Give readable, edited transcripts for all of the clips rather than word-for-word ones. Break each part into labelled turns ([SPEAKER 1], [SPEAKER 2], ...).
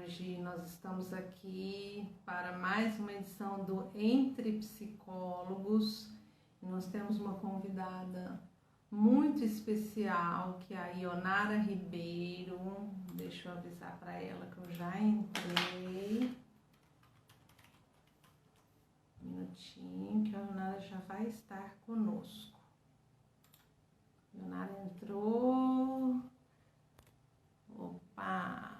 [SPEAKER 1] tarde. Nós estamos aqui para mais uma edição do Entre Psicólogos. Nós temos uma convidada muito especial, que é a Ionara Ribeiro. Deixa eu avisar para ela que eu já entrei. Um minutinho, que a Ionara já vai estar conosco. A Ionara entrou. Opa!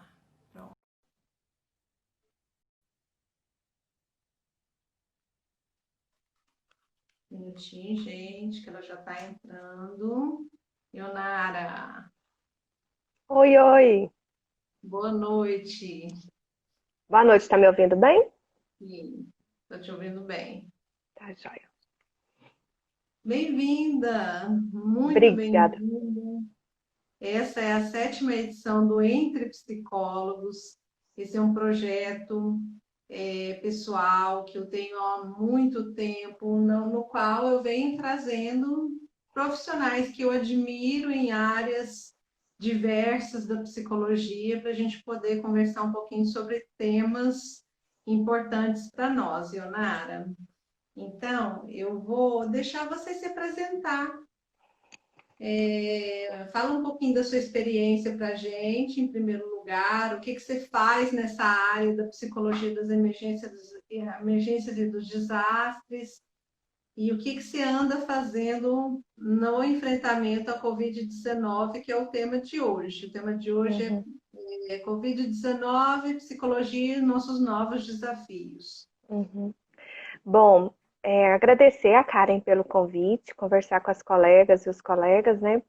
[SPEAKER 1] Um minutinho, gente, que ela já está entrando. Ionara,
[SPEAKER 2] Oi, oi.
[SPEAKER 1] boa noite.
[SPEAKER 2] Boa noite, tá me ouvindo bem?
[SPEAKER 1] Sim, estou te ouvindo bem.
[SPEAKER 2] Tá, joia.
[SPEAKER 1] Bem-vinda, muito
[SPEAKER 2] Obrigada.
[SPEAKER 1] bem-vinda. Essa é a 7ª edição do Entre Psicólogos. Esse é um projeto pessoal que eu tenho há muito tempo, no qual eu venho trazendo profissionais que eu admiro em áreas diversas da psicologia para a gente poder conversar um pouquinho sobre temas importantes para nós, Ionara. Então, eu vou deixar você se apresentar. Fala um pouquinho da sua experiência para a gente, em primeiro lugar, o que que você faz nessa área da psicologia das emergências e dos desastres, e o que que você anda fazendo no enfrentamento à Covid-19, que é o tema de hoje. O tema de hoje
[SPEAKER 2] Uhum,
[SPEAKER 1] é Covid-19, psicologia e nossos novos desafios.
[SPEAKER 2] uhum. Bom, agradecer a Karen pelo convite, conversar com as colegas e os colegas, né?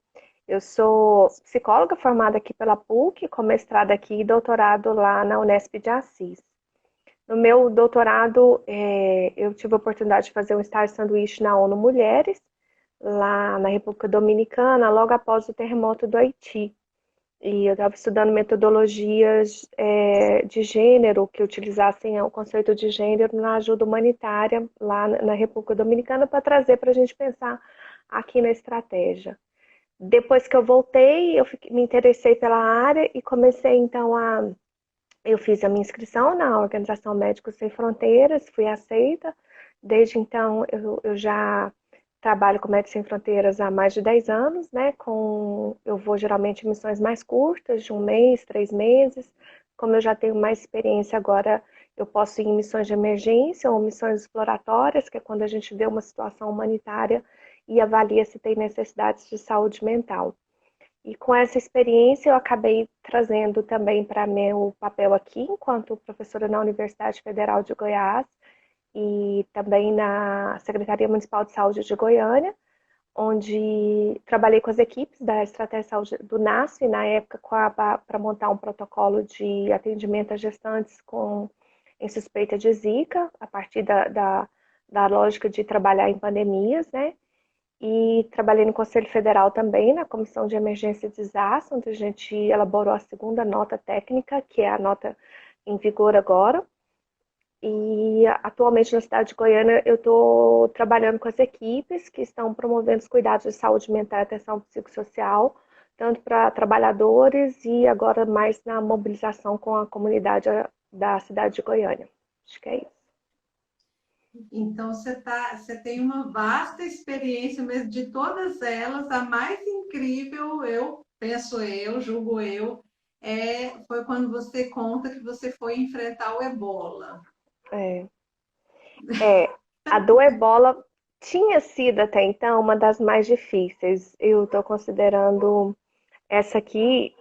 [SPEAKER 2] Eu sou psicóloga formada aqui pela PUC, com mestrado aqui e doutorado lá na Unesp de Assis. No meu doutorado, eu tive a oportunidade de fazer um estágio sanduíche na ONU Mulheres, lá na República Dominicana, logo após o terremoto do Haiti. E eu estava estudando metodologias de gênero que utilizassem o conceito de gênero na ajuda humanitária lá na República Dominicana para trazer para a gente pensar aqui na estratégia. Depois que eu voltei, me interessei pela área e comecei então eu fiz a minha inscrição na Organização Médicos Sem Fronteiras, fui aceita. Desde então eu já trabalho com Médicos Sem Fronteiras há mais de 10 anos, né? Eu vou geralmente em missões mais curtas, de um mês, 3 meses. Como eu já tenho mais experiência agora, eu posso ir em missões de emergência ou missões exploratórias, que é quando a gente vê uma situação humanitária e avalia se tem necessidades de saúde mental. E com essa experiência eu acabei trazendo também para meu papel aqui, enquanto professora na Universidade Federal de Goiás e também na Secretaria Municipal de Saúde de Goiânia, onde trabalhei com as equipes da Estratégia de Saúde do NASF, na época para montar um protocolo de atendimento a gestantes em suspeita de Zika, a partir da lógica de trabalhar em pandemias, né? E trabalhei no Conselho Federal também, na Comissão de Emergência e Desastre, onde a gente elaborou a segunda nota técnica, que é a nota em vigor agora. E atualmente na cidade de Goiânia eu estou trabalhando com as equipes que estão promovendo os cuidados de saúde mental e atenção psicossocial, tanto para trabalhadores e agora mais na mobilização com a comunidade da cidade de Goiânia. Acho que é isso.
[SPEAKER 1] Então, você tem uma vasta experiência mesmo de todas elas. A mais incrível, julgo eu, foi quando você conta que você foi enfrentar o Ebola.
[SPEAKER 2] É, a do Ebola tinha sido até então uma das mais difíceis. Eu estou considerando essa aqui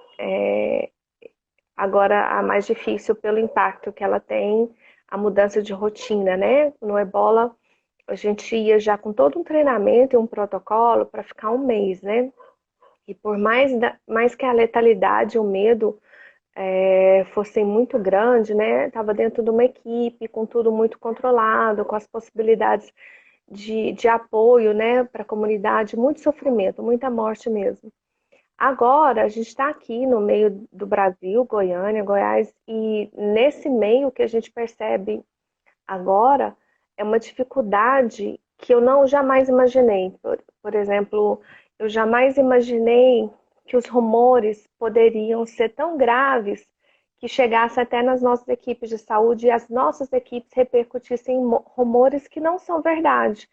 [SPEAKER 2] agora a mais difícil pelo impacto que ela tem, a mudança de rotina, né? No Ebola, a gente ia já com todo um treinamento e um protocolo para ficar um mês, né? E por mais que a letalidade, o medo fossem muito grande, né? Estava dentro de uma equipe, com tudo muito controlado, com as possibilidades de apoio, né, para a comunidade, muito sofrimento, muita morte mesmo. Agora, a gente está aqui no meio do Brasil, Goiânia, Goiás, e nesse meio que a gente percebe agora é uma dificuldade que eu não jamais imaginei. Por exemplo, eu jamais imaginei que os rumores poderiam ser tão graves que chegasse até nas nossas equipes de saúde e as nossas equipes repercutissem em rumores que não são verdade.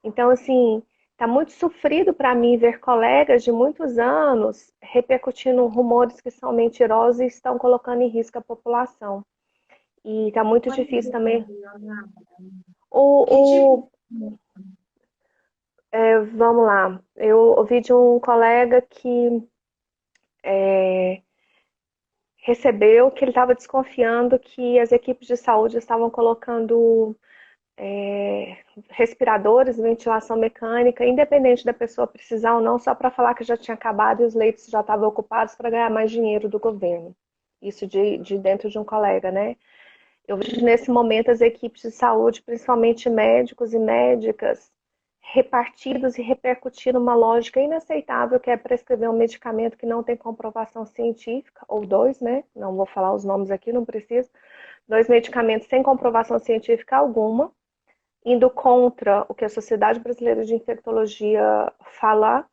[SPEAKER 2] Então, assim, tá muito sofrido para mim ver colegas de muitos anos repercutindo rumores que são mentirosos e estão colocando em risco a população. E tá muito
[SPEAKER 1] Pois
[SPEAKER 2] difícil
[SPEAKER 1] é,
[SPEAKER 2] também.
[SPEAKER 1] Leonardo. Que tipo.
[SPEAKER 2] O, vamos lá, eu ouvi de um colega que recebeu que ele estava desconfiando que as equipes de saúde estavam colocando respiradores, ventilação mecânica, independente da pessoa precisar ou não, só para falar que já tinha acabado e os leitos já estavam ocupados para ganhar mais dinheiro do governo. Isso de dentro de um colega, né? Eu vejo nesse momento as equipes de saúde, principalmente médicos e médicas, repartidos e repercutindo uma lógica inaceitável que é prescrever um medicamento que não tem comprovação científica, ou dois, né? Não vou falar os nomes aqui, não preciso. Dois medicamentos sem comprovação científica alguma, indo contra o que a Sociedade Brasileira de Infectologia fala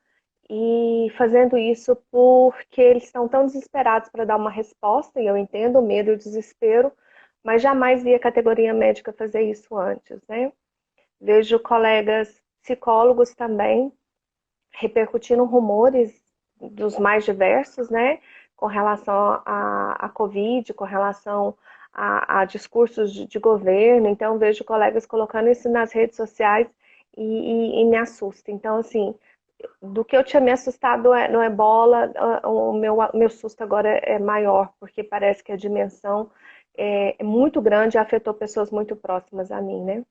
[SPEAKER 2] e fazendo isso porque eles estão tão desesperados para dar uma resposta, e eu entendo o medo e o desespero, mas jamais vi a categoria médica fazer isso antes, né? Vejo colegas psicólogos também repercutindo rumores dos mais diversos, né? Com relação à Covid, com relação a discursos de governo. Então, vejo colegas colocando isso nas redes sociais e me assusta. Então, assim, do que eu tinha me assustado no Ebola, o meu susto agora é maior, porque parece que a dimensão é muito grande e afetou pessoas muito próximas a mim, né?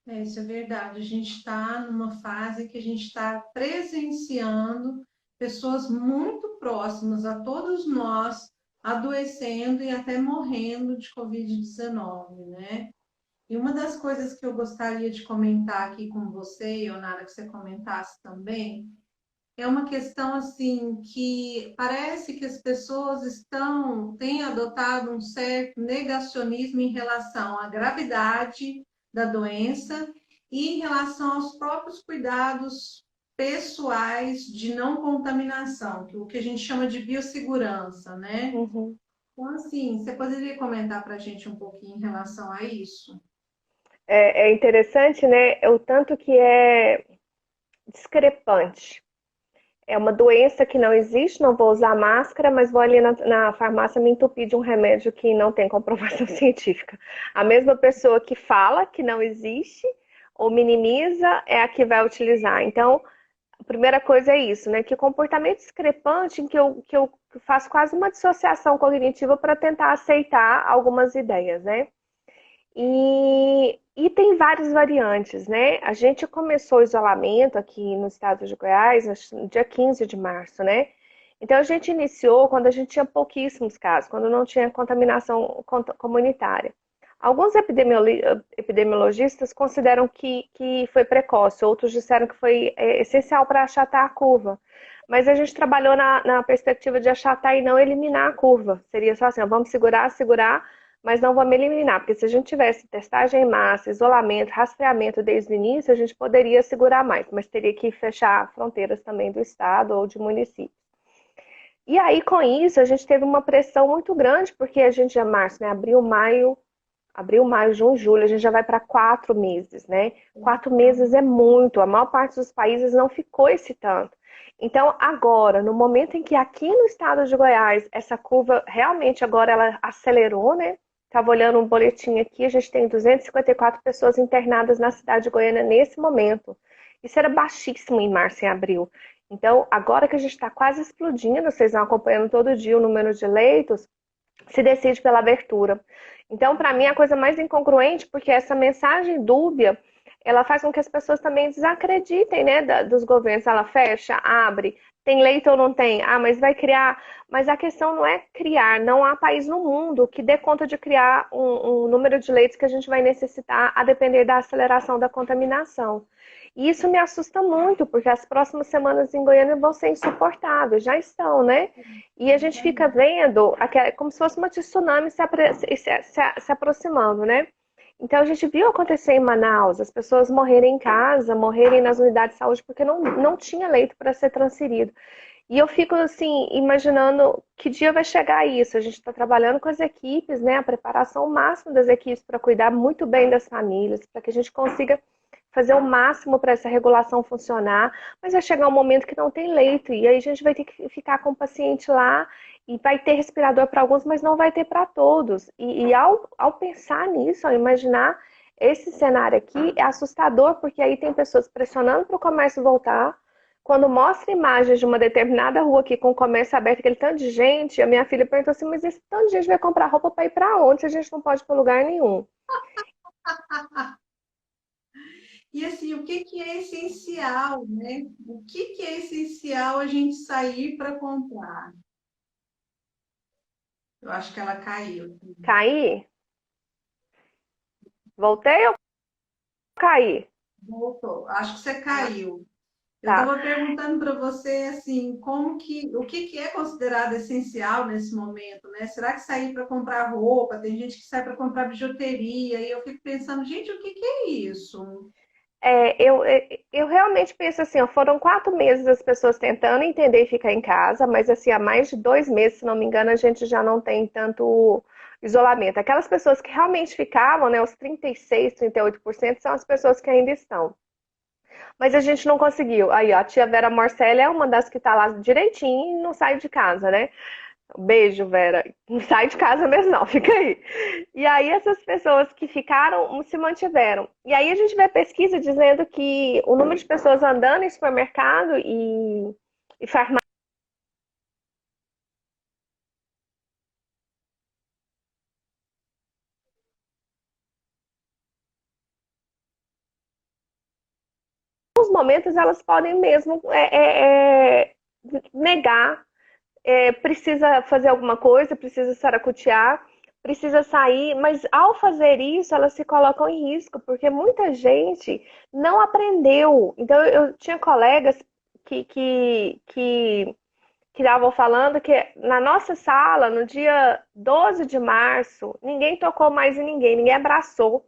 [SPEAKER 1] Isso é verdade. A gente está numa fase que a gente está presenciando pessoas muito próximas a todos nós adoecendo e até morrendo de Covid-19, né? E uma das coisas que eu gostaria de comentar aqui com você, Ionara, que você comentasse também, é uma questão assim que parece que as pessoas têm adotado um certo negacionismo em relação à gravidade da doença e em relação aos próprios cuidados pessoais de não contaminação, que é o que a gente chama de biossegurança, né?
[SPEAKER 2] Uhum.
[SPEAKER 1] Então, assim, você poderia comentar para a gente um pouquinho em relação a isso?
[SPEAKER 2] É interessante, né? O tanto que é discrepante. É uma doença que não existe, não vou usar máscara, mas vou ali na farmácia me entupir de um remédio que não tem comprovação científica. A mesma pessoa que fala que não existe ou minimiza é a que vai utilizar. Então, a primeira coisa é isso, né? Que comportamento discrepante em que eu faço quase uma dissociação cognitiva para tentar aceitar algumas ideias, né? E tem várias variantes, né? A gente começou o isolamento aqui no estado de Goiás no dia 15 de março, né? Então a gente iniciou quando a gente tinha pouquíssimos casos, quando não tinha contaminação comunitária. Alguns epidemiologistas consideram que foi precoce, outros disseram que foi essencial para achatar a curva. Mas a gente trabalhou na perspectiva de achatar e não eliminar a curva. Seria só assim, ó, vamos segurar, segurar, mas não vamos eliminar, porque se a gente tivesse testagem em massa, isolamento, rastreamento desde o início, a gente poderia segurar mais, mas teria que fechar fronteiras também do estado ou de município. E aí, com isso, a gente teve uma pressão muito grande, porque a gente já março, né, abril, maio, junho, julho, a gente já vai para 4 meses, né? 4 meses é muito, a maior parte dos países não ficou esse tanto. Então, agora, no momento em que aqui no estado de Goiás, essa curva realmente agora ela acelerou, né? Estava olhando um boletim aqui, a gente tem 254 pessoas internadas na cidade de Goiânia nesse momento. Isso era baixíssimo em março e abril. Então, agora que a gente está quase explodindo, vocês vão acompanhando todo dia o número de leitos, se decide pela abertura. Então, para mim, é a coisa mais incongruente, porque essa mensagem dúbia, ela faz com que as pessoas também desacreditem, né, dos governos. Ela fecha, abre, tem leito ou não tem? Ah, mas vai criar. Mas a questão não é criar, não há país no mundo que dê conta de criar um número de leitos que a gente vai necessitar a depender da aceleração da contaminação. E isso me assusta muito, porque as próximas semanas em Goiânia vão ser insuportáveis, já estão, né? E a gente fica vendo como se fosse uma tsunami se aproximando, né? Então a gente viu acontecer em Manaus, as pessoas morrerem em casa, morrerem nas unidades de saúde porque não tinha leito para ser transferido. E eu fico assim, imaginando que dia vai chegar isso. A gente está trabalhando com as equipes, né? A preparação máxima das equipes para cuidar muito bem das famílias, para que a gente consiga fazer o máximo para essa regulação funcionar, mas vai chegar um momento que não tem leito, e aí a gente vai ter que ficar com o paciente lá, e vai ter respirador para alguns, mas não vai ter para todos. E ao pensar nisso, ao imaginar esse cenário aqui, é assustador, porque aí tem pessoas pressionando para o comércio voltar. Quando mostra imagens de uma determinada rua aqui com o comércio aberto, aquele tanto de gente, a minha filha perguntou assim, mas esse tanto de gente vai comprar roupa para ir para onde se a gente não pode ir para lugar nenhum?
[SPEAKER 1] E assim, o que que é essencial, né? O que que é essencial a gente sair para comprar? Eu acho que ela caiu.
[SPEAKER 2] Cair? Voltei ou caí?
[SPEAKER 1] Voltou. Acho que você
[SPEAKER 2] Ah,
[SPEAKER 1] caiu. Eu
[SPEAKER 2] tá.
[SPEAKER 1] estava perguntando para você assim, o que que é considerado essencial nesse momento, né? Será que sair para comprar roupa? Tem gente que sai para comprar bijuteria e eu fico pensando, gente, o que que é isso?
[SPEAKER 2] Eu realmente penso assim, ó, foram 4 meses as pessoas tentando entender e ficar em casa, mas assim, há mais de 2 meses, se não me engano, a gente já não tem tanto isolamento. Aquelas pessoas que realmente ficavam, né, os 36, 38% são as pessoas que ainda estão. Mas a gente não conseguiu. Aí, ó, a tia Vera Morcelli é uma das que tá lá direitinho e não sai de casa, né? Beijo, Vera. Não sai de casa mesmo, não, fica aí. E aí, essas pessoas que ficaram se mantiveram. E aí, a gente vê pesquisa dizendo que o número de pessoas andando em supermercado e farmácia, em alguns momentos, elas podem mesmo negar, precisa fazer alguma coisa, precisa saracotear, precisa sair, mas ao fazer isso, elas se colocam em risco, porque muita gente não aprendeu. Então, eu tinha colegas que, que, que, que estavam falando que na nossa sala, no dia 12 de março, ninguém tocou mais em ninguém, ninguém abraçou.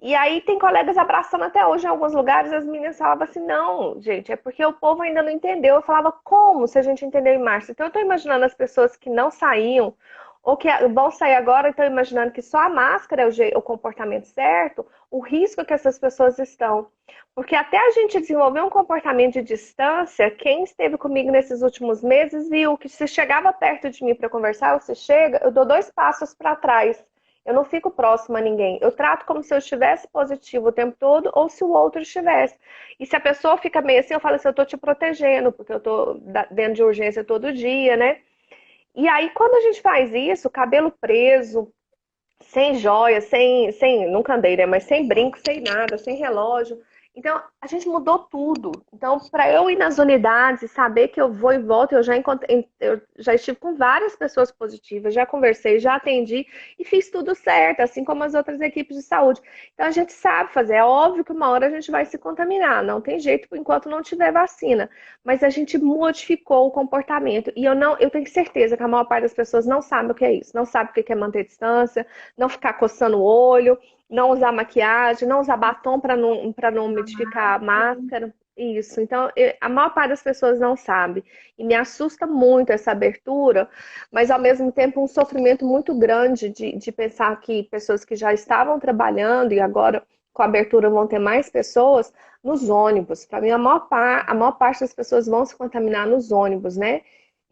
[SPEAKER 2] E aí tem colegas abraçando até hoje em alguns lugares, as meninas falavam assim, não, gente, é porque o povo ainda não entendeu. Eu falava, como se a gente entendeu em março? Então eu tô imaginando as pessoas que não saíam, ou que vão sair agora, então imaginando que só a máscara é o comportamento certo, o risco que essas pessoas estão. Porque até a gente desenvolver um comportamento de distância, quem esteve comigo nesses últimos meses viu que se chegava perto de mim para conversar, ou se chega, eu dou 2 passos para trás. Eu não fico próxima a ninguém. Eu trato como se eu estivesse positivo o tempo todo ou se o outro estivesse. E se a pessoa fica meio assim, eu falo assim, eu tô te protegendo, porque eu tô dentro de urgência todo dia, né? E aí, quando a gente faz isso, cabelo preso, sem joia, nunca andei, né? Mas sem brinco, sem nada, sem relógio. Então, a gente mudou tudo. Então, para eu ir nas unidades e saber que eu vou e volto, eu já estive com várias pessoas positivas, já conversei, já atendi e fiz tudo certo, assim como as outras equipes de saúde. Então, a gente sabe fazer. É óbvio que uma hora a gente vai se contaminar, não tem jeito enquanto não tiver vacina. Mas a gente modificou o comportamento. E eu tenho certeza que a maior parte das pessoas não sabe o que é isso, não sabe o que é manter distância, não ficar coçando o olho, não usar maquiagem, não usar batom para não umidificar a máscara. Isso. Então, a maior parte das pessoas não sabe. E me assusta muito essa abertura, mas ao mesmo tempo um sofrimento muito grande de pensar que pessoas que já estavam trabalhando e agora com a abertura vão ter mais pessoas nos ônibus. Para mim, a maior parte das pessoas vão se contaminar nos ônibus, né?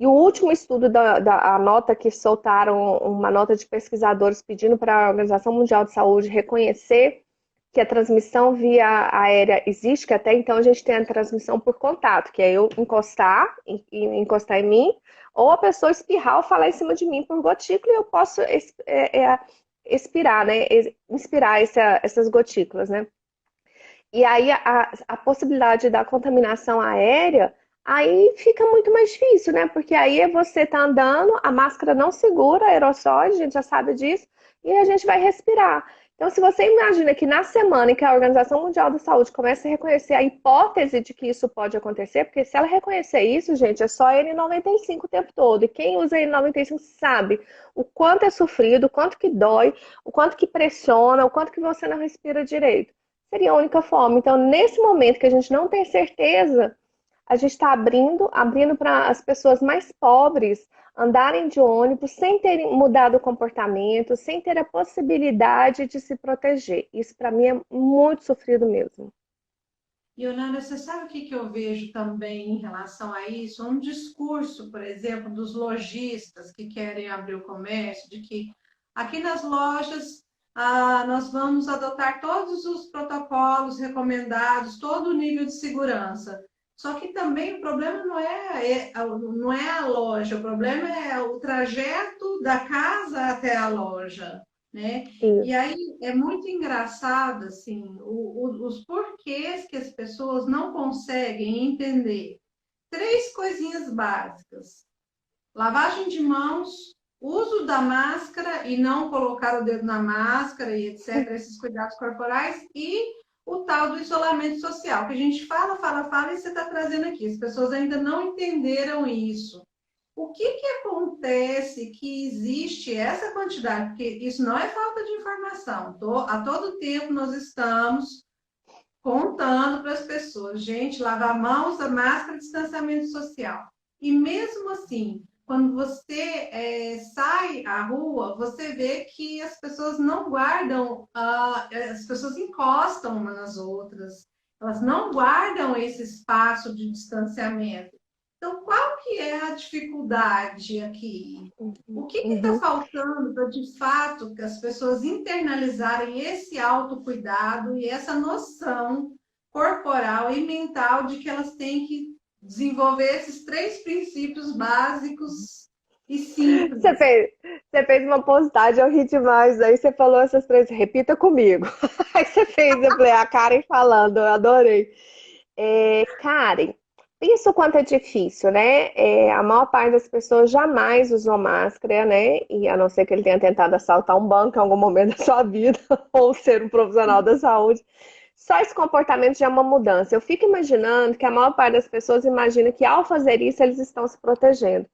[SPEAKER 2] E o último estudo a nota que soltaram, uma nota de pesquisadores pedindo para a Organização Mundial de Saúde reconhecer que a transmissão via aérea existe, que até então a gente tem a transmissão por contato, que é eu encostar em mim, ou a pessoa espirrar ou falar em cima de mim por gotícula e eu posso expirar, né? Inspirar essas gotículas, né? E aí a possibilidade da contaminação aérea, aí fica muito mais difícil, né? Porque aí você tá andando, a máscara não segura aerossóis, a gente já sabe disso, e a gente vai respirar. Então, se você imagina que na semana em que a Organização Mundial da Saúde começa a reconhecer a hipótese de que isso pode acontecer, porque se ela reconhecer isso, gente, é só N95 o tempo todo. E quem usa N95 sabe o quanto é sofrido, o quanto que dói, o quanto que pressiona, o quanto que você não respira direito. Seria a única forma. Então, nesse momento que a gente não tem certeza, a gente está abrindo para as pessoas mais pobres andarem de ônibus sem terem mudado o comportamento, sem ter a possibilidade de se proteger. Isso para mim é muito sofrido mesmo.
[SPEAKER 1] Ionara, você sabe o que que eu vejo também em relação a isso? Um discurso, por exemplo, dos lojistas que querem abrir o comércio, de que aqui nas lojas nós vamos adotar todos os protocolos recomendados, todo o nível de segurança. Só que também o problema não é a loja, o problema é o trajeto da casa até a loja, né? E
[SPEAKER 2] Isso.
[SPEAKER 1] aí é muito engraçado, assim, os porquês que as pessoas não conseguem entender. Três coisinhas básicas: lavagem de mãos, uso da máscara e não colocar o dedo na máscara e etc., esses cuidados corporais, e o tal do isolamento social, que a gente fala, e você está trazendo aqui. As pessoas ainda não entenderam isso. O que que acontece que existe essa quantidade? Porque isso não é falta de informação. A todo tempo nós estamos contando para as pessoas, gente, lavar a mão, usar máscara, distanciamento social. E mesmo assim, quando você sai à rua, você vê que as pessoas não guardam, as pessoas encostam umas nas outras, elas não guardam esse espaço de distanciamento. Então, qual que é a dificuldade aqui? O que está
[SPEAKER 2] Uhum.
[SPEAKER 1] faltando para, de fato, que as pessoas internalizarem esse autocuidado e essa noção corporal e mental de que elas têm que desenvolver esses três princípios básicos e
[SPEAKER 2] Você
[SPEAKER 1] simples?
[SPEAKER 2] fez, você fez uma postagem, eu ri demais. Aí você falou essas três, repita comigo. Aí você fez, eu falei, a Karen falando, eu adorei. Karen, pensa o quanto é difícil, né? A maior parte das pessoas jamais usou máscara, né? E a não ser que ele tenha tentado assaltar um banco em algum momento da sua vida, ou ser um profissional da saúde. Só esse comportamento já é uma mudança. Eu fico imaginando que a maior parte das pessoas imagina que ao fazer isso eles estão se protegendo.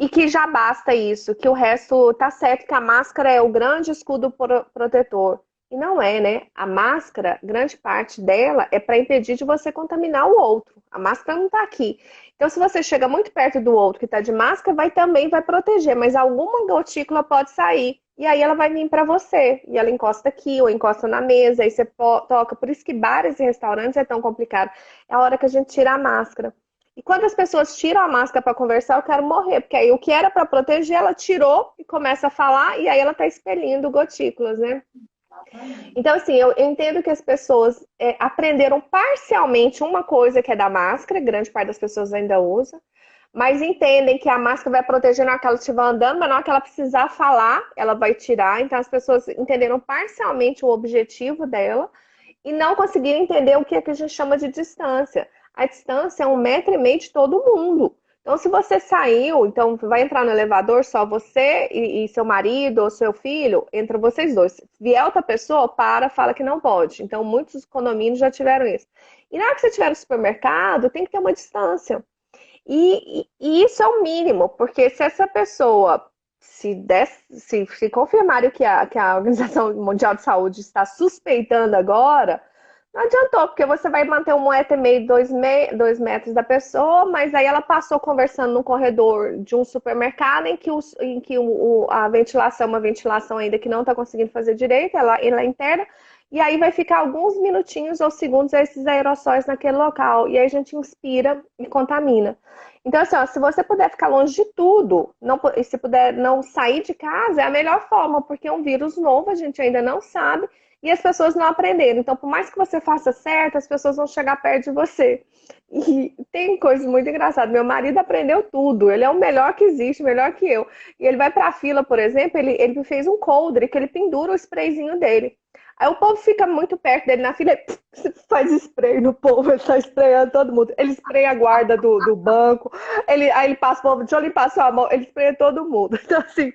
[SPEAKER 2] E que já basta isso, que o resto tá certo, que a máscara é o grande escudo protetor. E não é, né? A máscara, grande parte dela é para impedir de você contaminar o outro. A máscara não está aqui. Então, se você chega muito perto do outro que está de máscara, também vai proteger, mas alguma gotícula pode sair. E aí ela vai vir para você. E ela encosta aqui ou encosta na mesa, aí você toca. Por isso que bares e restaurantes é tão complicado. É a hora que a gente tira a máscara. E quando as pessoas tiram a máscara para conversar, eu quero morrer, porque aí o que era para proteger, ela tirou e começa a falar, e aí ela está expelindo gotículas, né? Então, assim, eu entendo que as pessoas aprenderam parcialmente uma coisa que é da máscara, grande parte das pessoas ainda usa, mas entendem que a máscara vai proteger na hora que ela estiver andando, mas na hora que ela precisar falar, ela vai tirar. Então, as pessoas entenderam parcialmente o objetivo dela e não conseguiram entender o que, é que a gente chama de distância. A distância é 1,5 m de todo mundo. Então, se você saiu, então vai entrar no elevador só você e seu marido ou seu filho, entra vocês dois. Se vier outra pessoa, fala que não pode. Então, muitos condomínios já tiveram isso. E na hora que você estiver no supermercado, tem que ter uma distância. E isso é o mínimo, porque se essa pessoa se confirmarem que a Organização Mundial de Saúde está suspeitando agora, não adiantou, porque você vai manter 1,5 m, 2 metros da pessoa, mas aí ela passou conversando no corredor de um supermercado em que a ventilação é uma ventilação ainda que não está conseguindo fazer direito, ela é interna, e aí vai ficar alguns minutinhos ou segundos esses aerossóis naquele local, e aí a gente inspira e contamina. Então, assim, ó, se você puder ficar longe de tudo, e se puder não sair de casa, é a melhor forma, porque é um vírus novo, a gente ainda não sabe, e as pessoas não aprenderam. Então, por mais que você faça certo, as pessoas vão chegar perto de você. E tem coisas muito engraçadas. Meu marido aprendeu tudo. Ele é o melhor que existe, melhor que eu. E ele vai para a fila, por exemplo, ele fez um coldre que ele pendura o sprayzinho dele. Aí o povo fica muito perto dele na fila, faz spray no povo, ele tá sprayando todo mundo. Ele spraya a guarda do banco, aí ele passa o povo, deixa eu limpar sua mão, ele spraya todo mundo. Então, assim,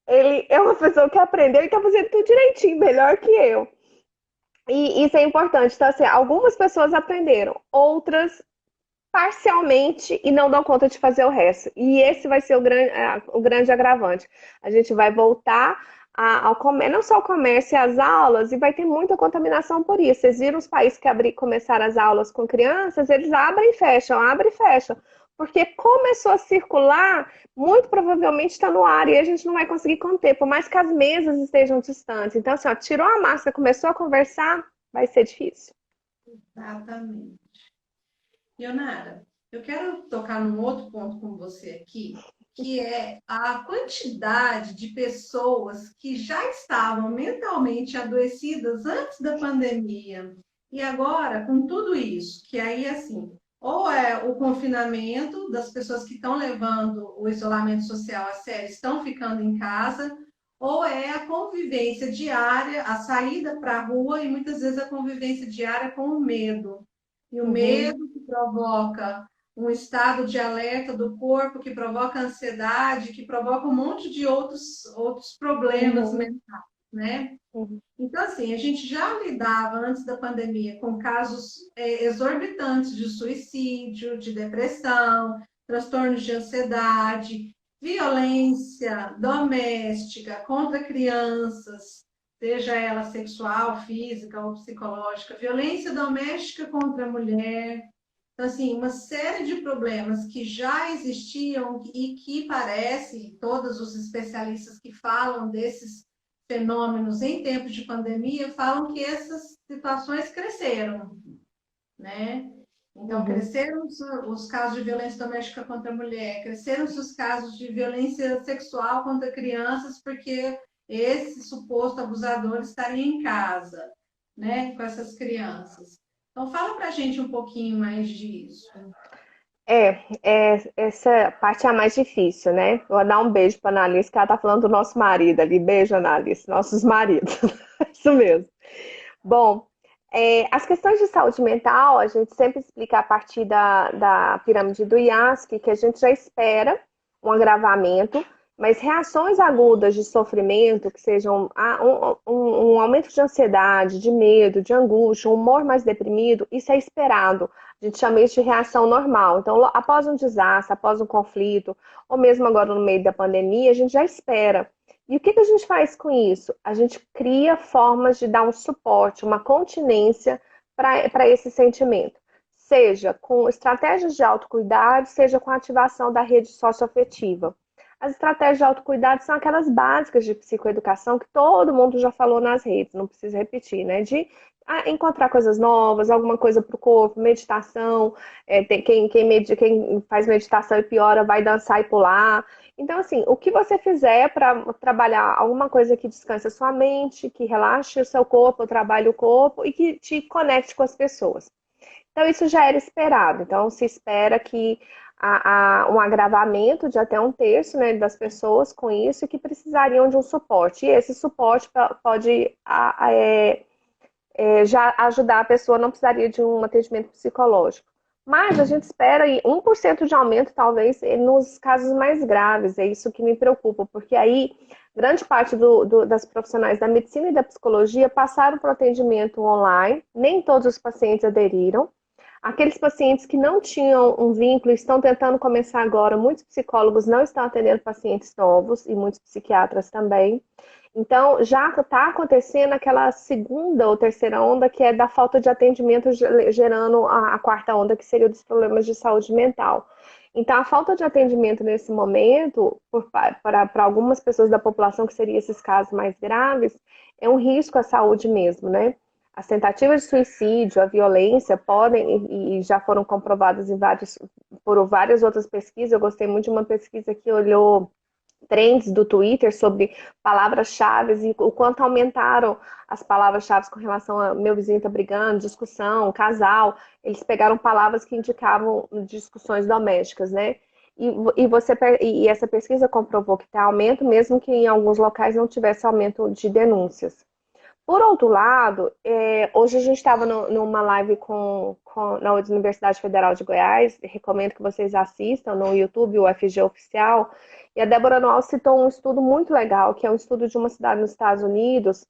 [SPEAKER 2] ele é uma pessoa que aprendeu e tá fazendo tudo direitinho, melhor que eu. E isso é importante. Então, assim, algumas pessoas aprenderam, outras parcialmente e não dão conta de fazer o resto. E esse vai ser o grande agravante. A gente vai voltar não só o comércio e as aulas, e vai ter muita contaminação por isso. Vocês viram os países que começaram as aulas com crianças, eles abrem e fecham, porque começou a circular, muito provavelmente está no ar e a gente não vai conseguir conter, por mais que as mesas estejam distantes. Então, assim, ó, tirou a máscara, começou a conversar, vai ser difícil.
[SPEAKER 1] Exatamente. Leonara, eu quero tocar num outro ponto com você aqui, que é a quantidade de pessoas que já estavam mentalmente adoecidas antes da pandemia. E agora, com tudo isso, que aí, assim, ou é o confinamento das pessoas que estão levando o isolamento social a sério, estão ficando em casa, ou é a convivência diária, a saída para a rua e muitas vezes a convivência diária com o medo. E o
[SPEAKER 2] Uhum,
[SPEAKER 1] medo que provoca um estado de alerta do corpo, que provoca ansiedade, que provoca um monte de outros problemas
[SPEAKER 2] uhum,
[SPEAKER 1] mentais, né?
[SPEAKER 2] uhum,
[SPEAKER 1] Então, assim, a gente já lidava antes da pandemia com casos exorbitantes de suicídio, de depressão, transtornos de ansiedade, violência doméstica contra crianças, seja ela sexual, física ou psicológica, violência doméstica contra a mulher. Então, assim, uma série de problemas que já existiam e que parece, todos os especialistas que falam desses fenômenos em tempos de pandemia falam que essas situações cresceram, né? Então,
[SPEAKER 2] uhum.
[SPEAKER 1] cresceram os casos de violência doméstica contra a mulher, cresceram os casos de violência sexual contra crianças, porque esse suposto abusador estaria em casa, né, com essas crianças. Então, fala para a gente um pouquinho mais disso.
[SPEAKER 2] Essa parte é a mais difícil, né? Vou dar um beijo para a Annalise, que ela tá falando do nosso marido ali. Beijo, Annalise, nossos maridos. Isso mesmo. Bom, as questões de saúde mental, a gente sempre explica a partir da pirâmide do IASC, que a gente já espera um agravamento, mas reações agudas de sofrimento, que sejam um aumento de ansiedade, de medo, de angústia, um humor mais deprimido, isso é esperado. A gente chama isso de reação normal. Então, após um desastre, após um conflito, ou mesmo agora no meio da pandemia, a gente já espera. E o que a gente faz com isso? A gente cria formas de dar um suporte, uma continência para esse sentimento. Seja com estratégias de autocuidado, seja com a ativação da rede socioafetiva. As estratégias de autocuidado são aquelas básicas de psicoeducação que todo mundo já falou nas redes, não precisa repetir, né? De encontrar coisas novas, alguma coisa para o corpo, meditação. Quem faz meditação e piora vai dançar e pular. Então, assim, o que você fizer para trabalhar alguma coisa que descanse a sua mente, que relaxe o seu corpo, trabalhe o corpo e que te conecte com as pessoas. Então, isso já era esperado. Então, se espera que há um agravamento de até um terço, né, das pessoas com isso e que precisariam de um suporte. E esse suporte pode já ajudar a pessoa, não precisaria de um atendimento psicológico. Mas a gente espera aí 1% de aumento, talvez, nos casos mais graves. É isso que me preocupa, porque aí grande parte das profissionais da medicina e da psicologia passaram para o atendimento online, nem todos os pacientes aderiram. Aqueles pacientes que não tinham um vínculo estão tentando começar agora. Muitos psicólogos não estão atendendo pacientes novos e muitos psiquiatras também. Então, já está acontecendo aquela segunda ou terceira onda, que é da falta de atendimento, gerando a quarta onda, que seria dos problemas de saúde mental. Então, a falta de atendimento nesse momento, para algumas pessoas da população, que seriam esses casos mais graves, é um risco à saúde mesmo, né? As tentativas de suicídio, a violência podem e já foram comprovadas por várias outras pesquisas. Eu gostei muito de uma pesquisa que olhou trends do Twitter sobre palavras-chave e o quanto aumentaram as palavras-chave com relação a meu vizinho tá brigando, discussão, casal. Eles pegaram palavras que indicavam discussões domésticas, né? E essa pesquisa comprovou que tem aumento, mesmo que em alguns locais não tivesse aumento de denúncias. Por outro lado, hoje a gente estava numa live na Universidade Federal de Goiás, recomendo que vocês assistam no YouTube, o FG Oficial, e a Débora Noal citou um estudo muito legal, que é um estudo de uma cidade nos Estados Unidos,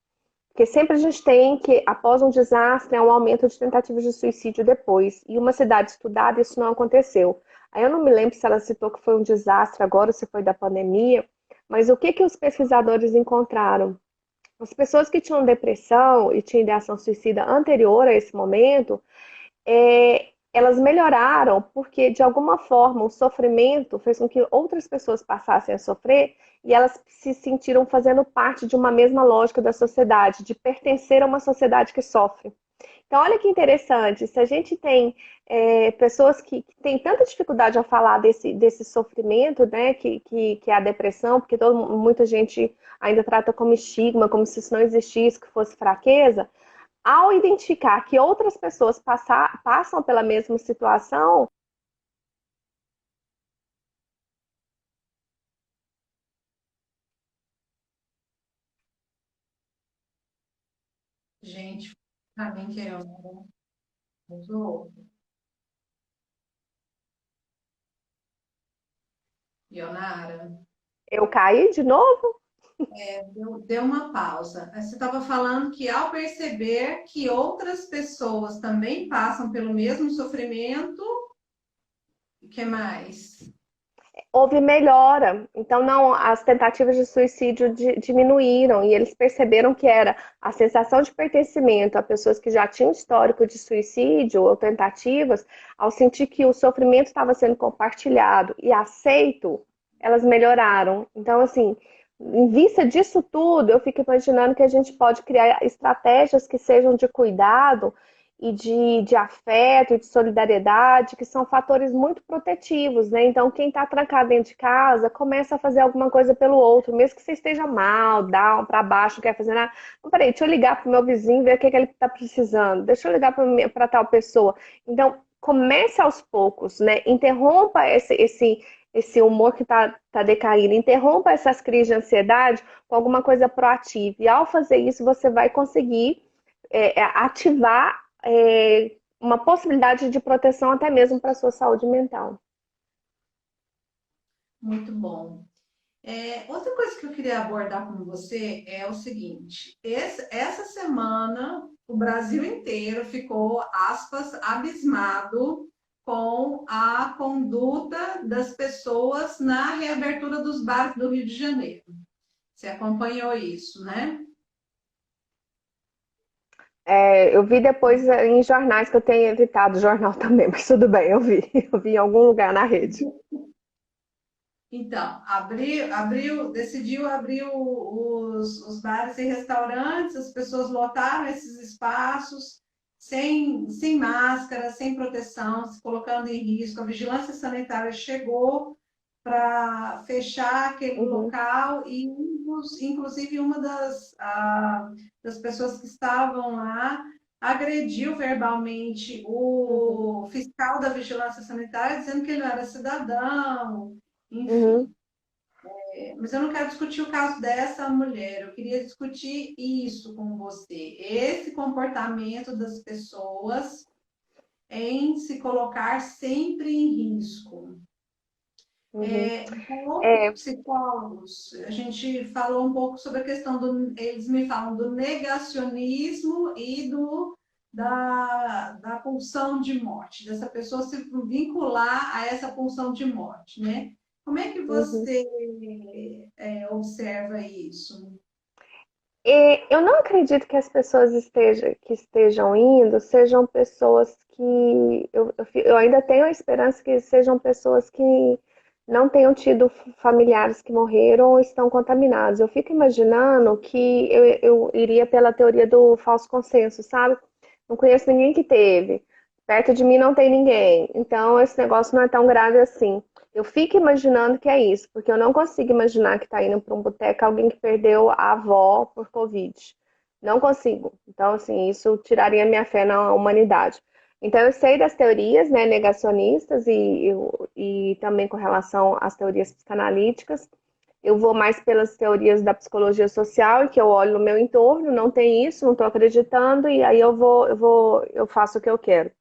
[SPEAKER 2] porque sempre a gente tem que, após um desastre, há um aumento de tentativas de suicídio depois, e uma cidade estudada, isso não aconteceu. Aí eu não me lembro se ela citou que foi um desastre agora, ou se foi da pandemia, Mas o que que os pesquisadores encontraram? As pessoas que tinham depressão e tinham ideação suicida anterior a esse momento, elas melhoraram porque, de alguma forma, o sofrimento fez com que outras pessoas passassem a sofrer e elas se sentiram fazendo parte de uma mesma lógica da sociedade, de pertencer a uma sociedade que sofre. Então, olha que interessante, se a gente tem pessoas que têm tanta dificuldade a falar desse sofrimento, né, que é a depressão, porque muita gente ainda trata como estigma, como se isso não existisse, que fosse fraqueza, ao identificar que outras pessoas passam pela mesma situação,
[SPEAKER 1] Gente, para mim que é muito Ionara,
[SPEAKER 2] eu caí de novo.
[SPEAKER 1] deu uma pausa. Você estava falando que ao perceber que outras pessoas também passam pelo mesmo sofrimento, o que mais?
[SPEAKER 2] Houve melhora. Então, não, as tentativas de suicídio diminuíram e eles perceberam que era a sensação de pertencimento a pessoas que já tinham histórico de suicídio ou tentativas, ao sentir que o sofrimento estava sendo compartilhado e aceito, elas melhoraram. Então, assim, em vista disso tudo, eu fico imaginando que a gente pode criar estratégias que sejam de cuidado e de afeto e de solidariedade, que são fatores muito protetivos, né? Então, quem está trancado dentro de casa começa a fazer alguma coisa pelo outro, mesmo que você esteja mal, down, para baixo, não quer fazer nada. Não, peraí, deixa eu ligar para o meu vizinho, ver o que, que ele está precisando, deixa eu ligar para tal pessoa. Então, comece aos poucos, né? Interrompa esse humor que está decaindo, interrompa essas crises de ansiedade com alguma coisa proativa. E ao fazer isso, você vai conseguir ativar uma possibilidade de proteção até mesmo para a sua saúde mental.
[SPEAKER 1] Muito bom. Outra coisa que eu queria abordar com você é o seguinte: essa semana o Brasil inteiro ficou, aspas, abismado com a conduta das pessoas na reabertura dos bares do Rio de Janeiro. Você acompanhou isso, né?
[SPEAKER 2] Eu vi depois em jornais que eu tenho evitado jornal também, mas tudo bem, eu vi. Eu vi em algum lugar na rede.
[SPEAKER 1] Então, decidiu abrir os bares e restaurantes, as pessoas lotaram esses espaços sem máscara, sem proteção, se colocando em risco. A vigilância sanitária chegou para fechar aquele
[SPEAKER 2] Uhum,
[SPEAKER 1] local e, inclusive, uma das pessoas que estavam lá agrediu verbalmente
[SPEAKER 2] uhum,
[SPEAKER 1] o fiscal da vigilância sanitária, dizendo que ele não era cidadão,
[SPEAKER 2] uhum,
[SPEAKER 1] enfim. Mas eu não quero discutir o caso dessa mulher, eu queria discutir isso com você, esse comportamento das pessoas em se colocar sempre em risco.
[SPEAKER 2] uhum.
[SPEAKER 1] Com outros
[SPEAKER 2] É,
[SPEAKER 1] psicólogos, a gente falou um pouco sobre a questão eles me falam do negacionismo e da pulsão de morte, dessa pessoa se vincular a essa pulsão de morte, né? Como é que
[SPEAKER 2] uhum.
[SPEAKER 1] você observa isso?
[SPEAKER 2] Eu não acredito que as pessoas que estejam indo sejam pessoas que. Eu ainda tenho a esperança que sejam pessoas que não tenham tido familiares que morreram ou estão contaminados. Eu fico imaginando que eu iria pela teoria do falso consenso, sabe? Não conheço ninguém que teve. Perto de mim não tem ninguém. Então esse negócio não é tão grave assim. Eu fico imaginando que é isso, porque eu não consigo imaginar que está indo para um boteco alguém que perdeu a avó por Covid. Não consigo. Então, assim, isso tiraria minha fé na humanidade. Então, eu sei das teorias, né, negacionistas e também com relação às teorias psicanalíticas. Eu vou mais pelas teorias da psicologia social, que eu olho no meu entorno, não tem isso, não estou acreditando, e aí eu faço o que eu quero.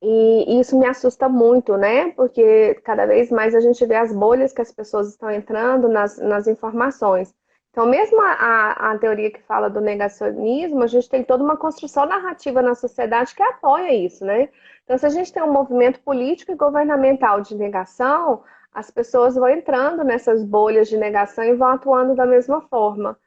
[SPEAKER 2] E isso me assusta muito, né? Porque cada vez mais a gente vê as bolhas que as pessoas estão entrando nas informações. Então, mesmo a teoria que fala do negacionismo, a gente tem toda uma construção narrativa na sociedade que apoia isso, né? Então, se a gente tem um movimento político e governamental de negação, as pessoas vão entrando nessas bolhas de negação e vão atuando da mesma forma.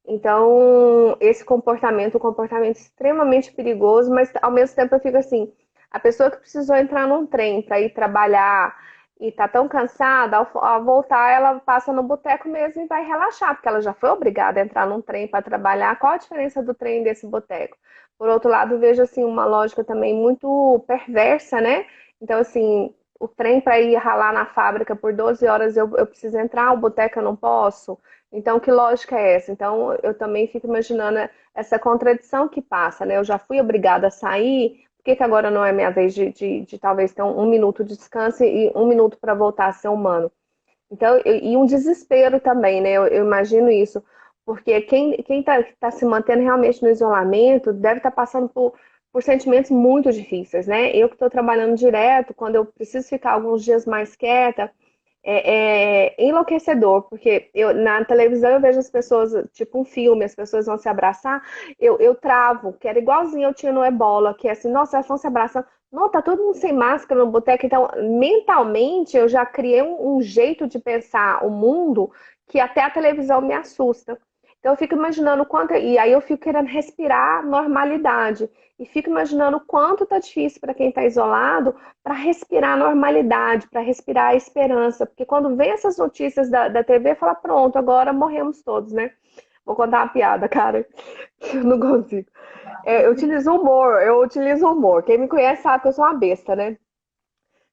[SPEAKER 2] Então, esse comportamento, um comportamento extremamente perigoso, mas ao mesmo tempo eu fico assim, a pessoa que precisou entrar num trem para ir trabalhar e tá tão cansada, ao voltar ela passa no boteco mesmo e vai relaxar, porque ela já foi obrigada a entrar num trem para trabalhar. Qual a diferença do trem desse boteco? Por outro lado, eu vejo assim uma lógica também muito perversa, né? Então, assim, o trem para ir ralar na fábrica por 12 horas eu preciso entrar, o boteco eu não posso. Então, que lógica é essa? Então, eu também fico imaginando essa contradição que passa, né? Eu já fui obrigada a sair, por que que agora não é minha vez de talvez ter um minuto de descanso e um minuto para voltar a ser humano? Então, e um desespero também, né? Eu imagino isso, porque quem tá se mantendo realmente no isolamento deve estar passando por sentimentos muito difíceis, né? Eu que estou trabalhando direto, quando eu preciso ficar alguns dias mais quieta, é enlouquecedor, porque na televisão eu vejo as pessoas, tipo um filme, as pessoas vão se abraçar, eu travo, que era igualzinho eu tinha no Ebola, que é assim, nossa, elas estão se abraçando, não, tá todo mundo sem máscara no boteco, então mentalmente eu já criei um jeito de pensar o mundo que até a televisão me assusta. Então eu fico imaginando quanto, e aí eu fico querendo respirar normalidade, e fico imaginando o quanto tá difícil para quem está isolado para respirar a normalidade, para respirar a esperança. Porque quando vem essas notícias da TV, fala, pronto, agora morremos todos, né? Vou contar uma piada, cara. Eu não consigo. Eu utilizo humor. Quem me conhece sabe que eu sou uma besta, né?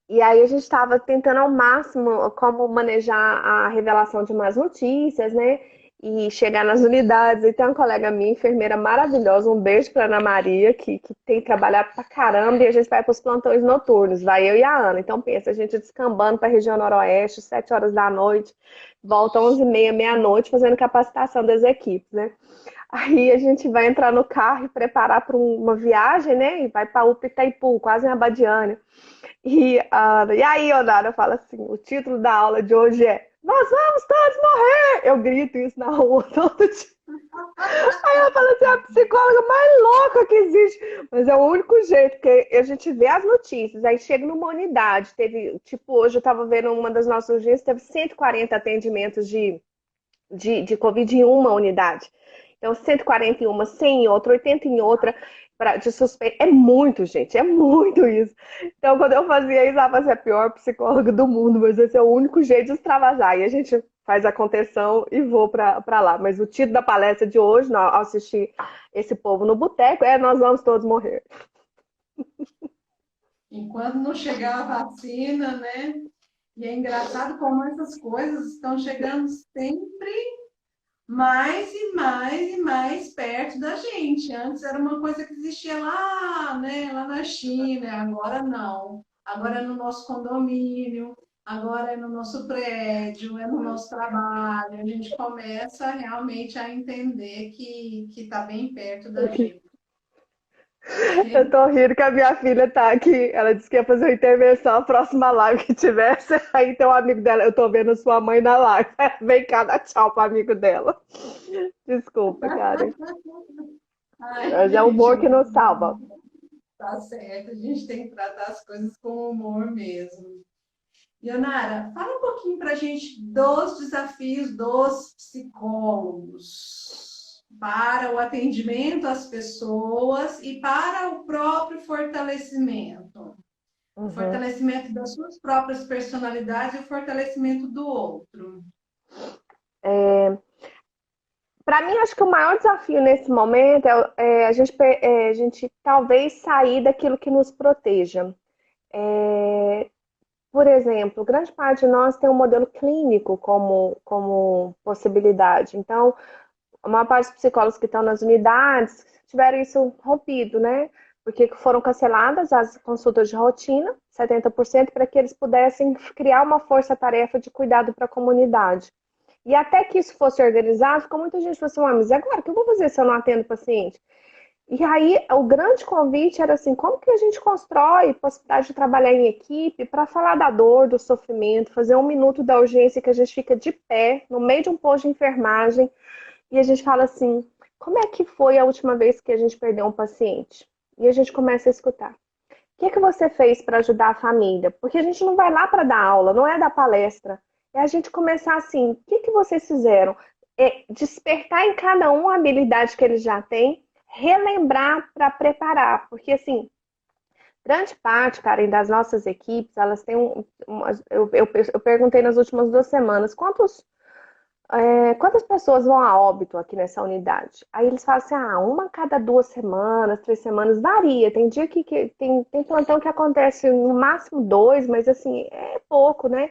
[SPEAKER 2] E aí a gente estava tentando ao máximo como manejar a revelação de más notícias, né? E chegar nas unidades. E tem uma colega minha, enfermeira maravilhosa, um beijo para Ana Maria, que tem trabalhado pra caramba, e a gente vai para os plantões noturnos, vai eu e a Ana. Então pensa, a gente descambando para a região noroeste, 7 horas da noite, volta 11h30, meia-noite, fazendo capacitação das equipes, né? Aí a gente vai entrar no carro e preparar para uma viagem, né? E vai para UPA Itaipu, quase em Abadiânia. E aí, Onara fala assim: o título da aula de hoje é Nós vamos todos morrer! Eu grito isso na rua todo dia. Aí ela fala assim: a psicóloga mais louca que existe. Mas é o único jeito, porque a gente vê as notícias, aí chega numa unidade. Teve, tipo, hoje eu estava vendo uma das nossas urgências, teve 140 atendimentos de Covid em uma unidade. Então, 140 em uma, 100 em outra, 80 em outra, de suspeita. É muito, gente, é muito isso. Então, quando eu fazia isso, ela fazia a pior psicóloga do mundo, mas esse é o único jeito de extravasar. E a gente faz a contenção e vou para lá. Mas o título da palestra de hoje, ao assistir esse povo no boteco, é Nós vamos todos morrer.
[SPEAKER 1] Enquanto não chegar a vacina, né? E é engraçado como essas coisas estão chegando sempre mais e mais e mais perto da gente. Antes era uma coisa que existia lá, né, lá na China, agora não. Agora é no nosso condomínio, agora é no nosso prédio, é no nosso trabalho. A gente começa realmente a entender que está bem perto da gente.
[SPEAKER 2] Eu tô rindo que a minha filha tá aqui. Ela disse que ia fazer uma intervenção a próxima live que tivesse. Aí tem um amigo dela. Eu tô vendo sua mãe na live. Vem cá dar tchau pro amigo dela. Desculpa, Karen.
[SPEAKER 1] Ai,
[SPEAKER 2] Mas é o
[SPEAKER 1] gente,
[SPEAKER 2] humor que nos salva.
[SPEAKER 1] tá certo. A gente tem que tratar as coisas com humor mesmo. Leonara, fala um pouquinho para a gente dos desafios dos psicólogos para o atendimento às pessoas e para o próprio fortalecimento. O
[SPEAKER 2] Uhum.
[SPEAKER 1] fortalecimento das suas próprias personalidades e o fortalecimento do outro.
[SPEAKER 2] Para mim, acho que o maior desafio nesse momento é a gente talvez sair daquilo que nos proteja. É, por exemplo, grande parte de nós tem um modelo clínico como possibilidade. Então, a maior parte dos psicólogos que estão nas unidades tiveram isso rompido, né? Porque foram canceladas as consultas de rotina, 70%, para que eles pudessem criar uma força-tarefa de cuidado para a comunidade. E até que isso fosse organizado, ficou muita gente falando assim, mas agora o que eu vou fazer se eu não atendo paciente? E aí, o grande convite era assim, como que a gente constrói possibilidade de trabalhar em equipe para falar da dor, do sofrimento, fazer um minuto da urgência que a gente fica de pé, no meio de um posto de enfermagem, e a gente fala assim, como é que foi a última vez que a gente perdeu um paciente? E a gente começa a escutar. que você fez para ajudar a família? Porque a gente não vai lá para dar aula, não é dar palestra. É a gente começar assim, o que vocês fizeram? É despertar em cada um a habilidade que ele já tem, relembrar para preparar. Porque assim, grande parte, Karen, das nossas equipes, elas têm eu perguntei nas últimas 2 semanas, quantas pessoas vão a óbito aqui nessa unidade? Aí eles falam assim, uma a cada 2 semanas, 3 semanas, varia. Tem dia que tem plantão que acontece no máximo 2, mas assim, é pouco, né?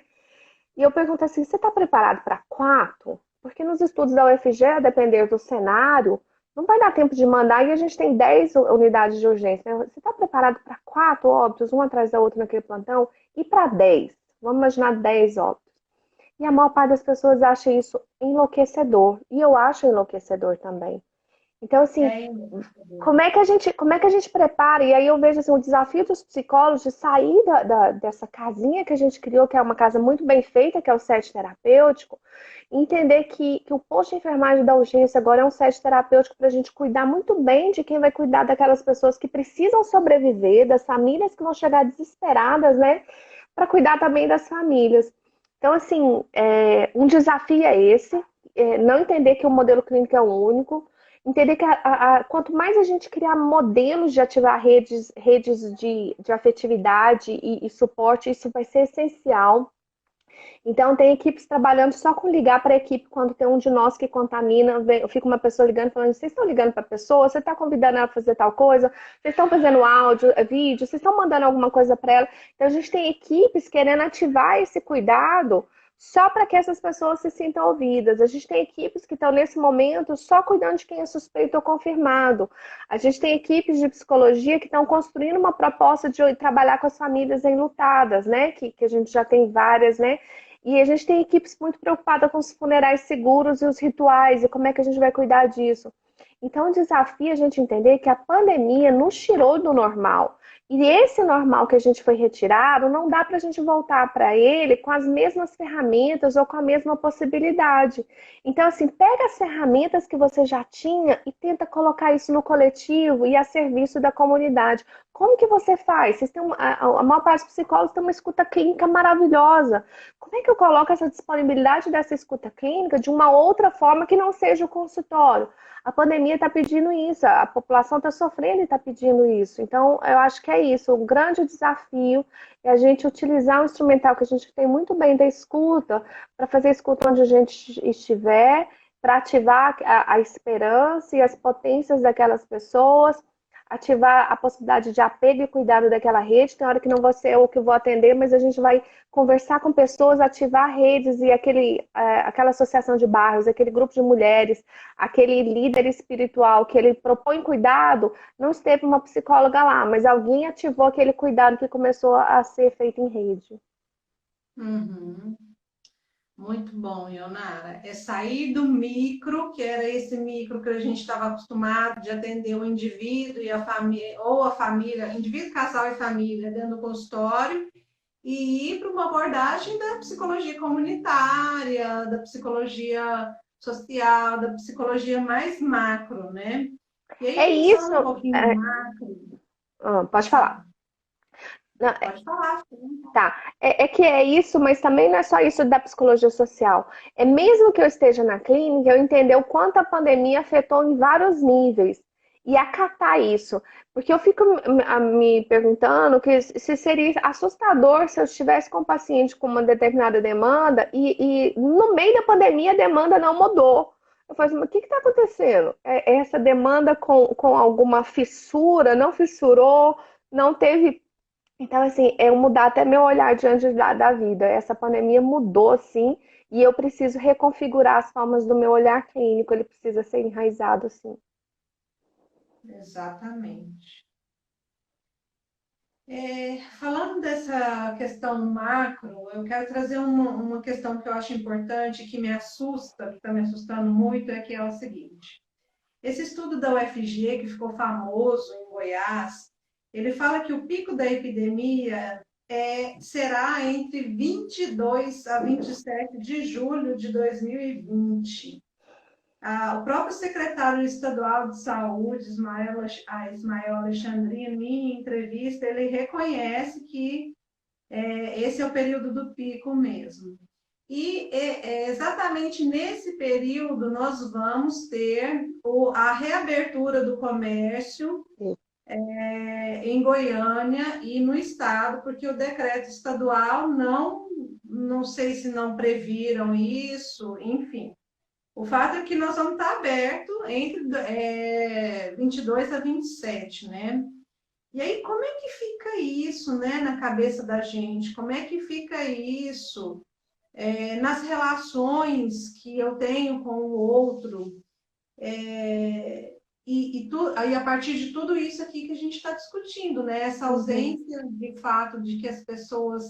[SPEAKER 2] E eu pergunto assim, você está preparado para 4? Porque nos estudos da UFG, a depender do cenário, não vai dar tempo de mandar e a gente tem 10 unidades de urgência, né? Você está preparado para 4 óbitos, um atrás da outra naquele plantão? E para 10? Vamos imaginar 10 óbitos. E a maior parte das pessoas acha isso enlouquecedor. E eu acho enlouquecedor também. Então, assim,
[SPEAKER 1] É,
[SPEAKER 2] como é que a gente prepara? E aí eu vejo assim, o desafio dos psicólogos de sair dessa casinha que a gente criou, que é uma casa muito bem feita, que é o set terapêutico, e entender que o posto de enfermagem da urgência agora é um set terapêutico para a gente cuidar muito bem de quem vai cuidar daquelas pessoas que precisam sobreviver, das famílias que vão chegar desesperadas, né? Para cuidar também das famílias. Então, assim, um desafio é esse, não entender que o modelo clínico é o único, entender que quanto mais a gente criar modelos de ativar redes de afetividade e suporte, isso vai ser essencial. Então, tem equipes trabalhando só com ligar para a equipe quando tem um de nós que contamina, fica uma pessoa ligando, falando, vocês estão ligando para a pessoa, você está convidando ela a fazer tal coisa, vocês estão fazendo áudio, vídeo, vocês estão mandando alguma coisa para ela. Então, a gente tem equipes querendo ativar esse cuidado só para que essas pessoas se sintam ouvidas. A gente tem equipes que estão, nesse momento, só cuidando de quem é suspeito ou confirmado. A gente tem equipes de psicologia que estão construindo uma proposta de trabalhar com as famílias enlutadas, né? Que a gente já tem várias, né? E a gente tem equipes muito preocupadas com os funerais seguros e os rituais, e como é que a gente vai cuidar disso. Então, o desafio é a gente entender que a pandemia nos tirou do normal. E esse normal que a gente foi retirado, não dá para a gente voltar para ele com as mesmas ferramentas ou com a mesma possibilidade. Então, assim, pega as ferramentas que você já tinha e tenta colocar isso no coletivo e a serviço da comunidade. Como que você faz? Vocês têm a maior parte dos psicólogos tem uma escuta clínica maravilhosa. Como é que eu coloco essa disponibilidade dessa escuta clínica de uma outra forma que não seja o consultório? A pandemia está pedindo isso, a população está sofrendo e está pedindo isso. Então, eu acho que é isso. O grande desafio é a gente utilizar o instrumental que a gente tem muito bem da escuta, para fazer escuta onde a gente estiver, para ativar a esperança e as potências daquelas pessoas, ativar a possibilidade de apego e cuidado daquela rede. Tem hora que não vou ser eu que vou atender, mas a gente vai conversar com pessoas, ativar redes e aquela associação de bairros, aquele grupo de mulheres, aquele líder espiritual que ele propõe cuidado, não esteve uma psicóloga lá, mas alguém ativou aquele cuidado que começou a ser feito em rede.
[SPEAKER 1] uhum. Muito bom, Ionara. É sair do micro, que era esse micro que a gente estava acostumado de atender o indivíduo e a família, ou a família, indivíduo, casal e família dentro do consultório, e ir para uma abordagem da psicologia comunitária, da psicologia social, da psicologia mais macro, né? E aí,
[SPEAKER 2] É isso.
[SPEAKER 1] pensando um pouquinho no macro,
[SPEAKER 2] Pode falar. Não,
[SPEAKER 1] pode falar.
[SPEAKER 2] tá, que é isso, mas também não é só isso da psicologia social. É mesmo que eu esteja na clínica, eu entender o quanto a pandemia afetou em vários níveis e acatar isso. Porque eu fico me perguntando que se seria assustador se eu estivesse com um paciente com uma determinada demanda e no meio da pandemia a demanda não mudou. Eu falo assim, mas o que está acontecendo? Essa demanda com alguma fissura, não fissurou, não teve. Então, assim, é mudar até meu olhar diante da vida. Essa pandemia mudou, assim, e eu preciso reconfigurar as formas do meu olhar clínico. Ele precisa ser enraizado, assim.
[SPEAKER 1] Exatamente. Falando dessa questão macro, eu quero trazer uma questão que eu acho importante, que me assusta, que está me assustando muito, é que é o seguinte. Esse estudo da UFG, que ficou famoso em Goiás, ele fala que o pico da epidemia será entre 22 a 27 de julho de 2020. O próprio secretário estadual de saúde, Ismael Alexandrino, em entrevista, ele reconhece que esse é o período do pico mesmo. E exatamente nesse período nós vamos ter a reabertura do comércio em Goiânia e no estado, porque o decreto estadual não sei se não previram isso, enfim. O fato é que nós vamos estar aberto entre 22 a 27, né? E aí, como é que fica isso, né, na cabeça da gente? Como é que fica isso nas relações que eu tenho com o outro? Aí, a partir de tudo isso aqui que a gente está discutindo, né? Essa
[SPEAKER 2] Uhum,
[SPEAKER 1] ausência de fato de que as pessoas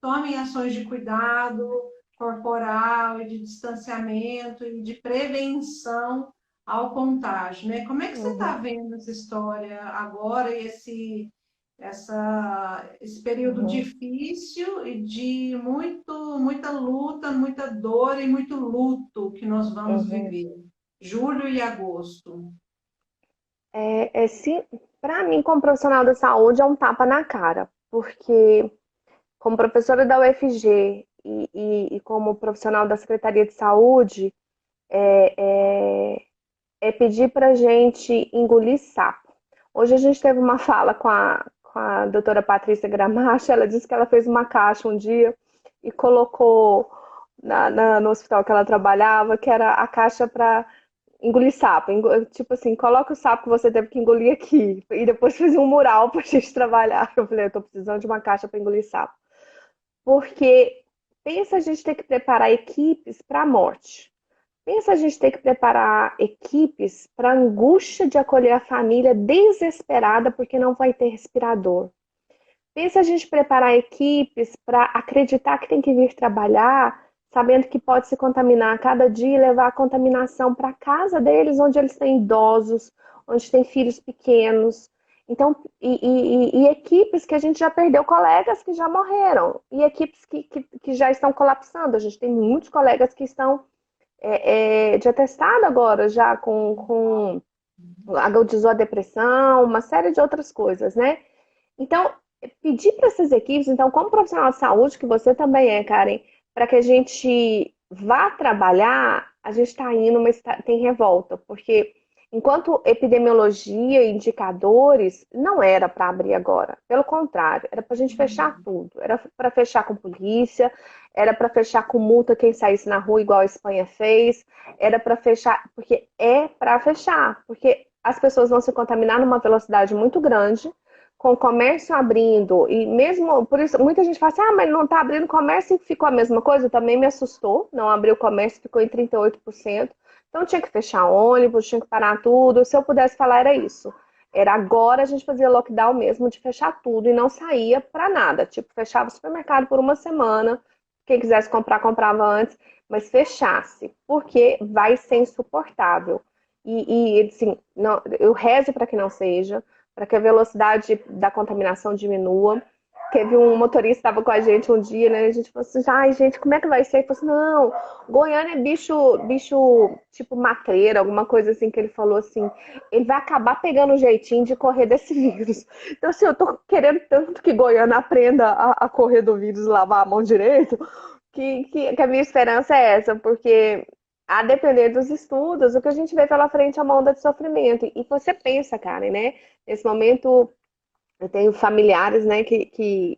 [SPEAKER 1] tomem ações de cuidado corporal e de distanciamento e de prevenção ao contágio, né? Como é que você está
[SPEAKER 2] uhum,
[SPEAKER 1] vendo essa história agora e esse período
[SPEAKER 2] uhum,
[SPEAKER 1] difícil e de muita luta, muita dor e muito luto que nós vamos
[SPEAKER 2] uhum.
[SPEAKER 1] viver? Julho e agosto.
[SPEAKER 2] Sim, para mim, como profissional da saúde, é um tapa na cara, porque como professora da UFG e como profissional da Secretaria de Saúde, é, é, é pedir para a gente engolir sapo. Hoje a gente teve uma fala com a doutora Patrícia Gramacho, ela disse que ela fez uma caixa um dia e colocou no hospital que ela trabalhava, que era a caixa para engolir sapo. Tipo assim, coloca o sapo que você teve que engolir aqui. E depois fez um mural para a gente trabalhar. Eu falei, eu tô precisando de uma caixa para engolir sapo. Porque pensa a gente ter que preparar equipes para a morte. Pensa a gente ter que preparar equipes para a angústia de acolher a família desesperada porque não vai ter respirador. Pensa a gente preparar equipes para acreditar que tem que vir trabalhar, sabendo que pode se contaminar a cada dia e levar a contaminação para casa deles, onde eles têm idosos, onde tem filhos pequenos. Então, e equipes que a gente já perdeu colegas que já morreram, e equipes que já estão colapsando. A gente tem muitos colegas que estão de atestado agora, já com agudizou a depressão, uma série de outras coisas, né? Então, pedir para essas equipes, então, como profissional de saúde, que você também é, Karen, para que a gente vá trabalhar, a gente está indo, mas tem revolta, porque enquanto epidemiologia, indicadores, não era para abrir agora. Pelo contrário, era para a gente fechar tudo. Era para fechar com polícia, era para fechar com multa quem saísse na rua, igual a Espanha fez, era para fechar, porque é para fechar, porque as pessoas vão se contaminar numa velocidade muito grande, com o comércio abrindo, e mesmo, por isso, muita gente fala assim, mas não está abrindo comércio e ficou a mesma coisa, também me assustou, não abriu o comércio, ficou em 38%, então tinha que fechar ônibus, tinha que parar tudo, se eu pudesse falar era isso, era agora a gente fazia lockdown mesmo, de fechar tudo e não saía para nada, tipo, fechava o supermercado por uma semana, quem quisesse comprar, comprava antes, mas fechasse, porque vai ser insuportável. Assim, não, eu rezo para que não seja, para que a velocidade da contaminação diminua. Teve um motorista que estava com a gente um dia, né? A gente falou assim, ai, gente, como é que vai ser? Ele falou assim, não, Goiânia é bicho tipo matreira, alguma coisa assim que ele falou assim, ele vai acabar pegando um jeitinho de correr desse vírus. Então, assim, eu tô querendo tanto que Goiânia aprenda a correr do vírus, lavar a mão direito, que a minha esperança é essa, porque a depender dos estudos, o que a gente vê pela frente é uma onda de sofrimento. E você pensa, Karen, né? Nesse momento, eu tenho familiares, né, que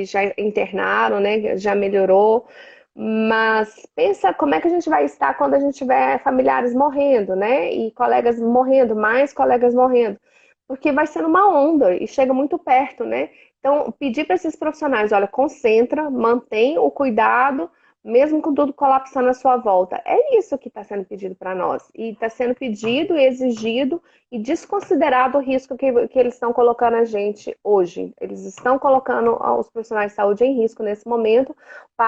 [SPEAKER 2] já internaram, né, que já melhorou. Mas pensa como é que a gente vai estar quando a gente tiver familiares morrendo, né? E colegas morrendo, mais colegas morrendo. Porque vai sendo uma onda e chega muito perto, né? Então, pedir para esses profissionais, olha, concentra, mantém o cuidado, mesmo com tudo colapsando à sua volta. É isso que está sendo pedido para nós. E está sendo pedido, exigido e desconsiderado o risco que eles estão colocando a gente hoje. Eles estão colocando os profissionais de saúde em risco nesse momento.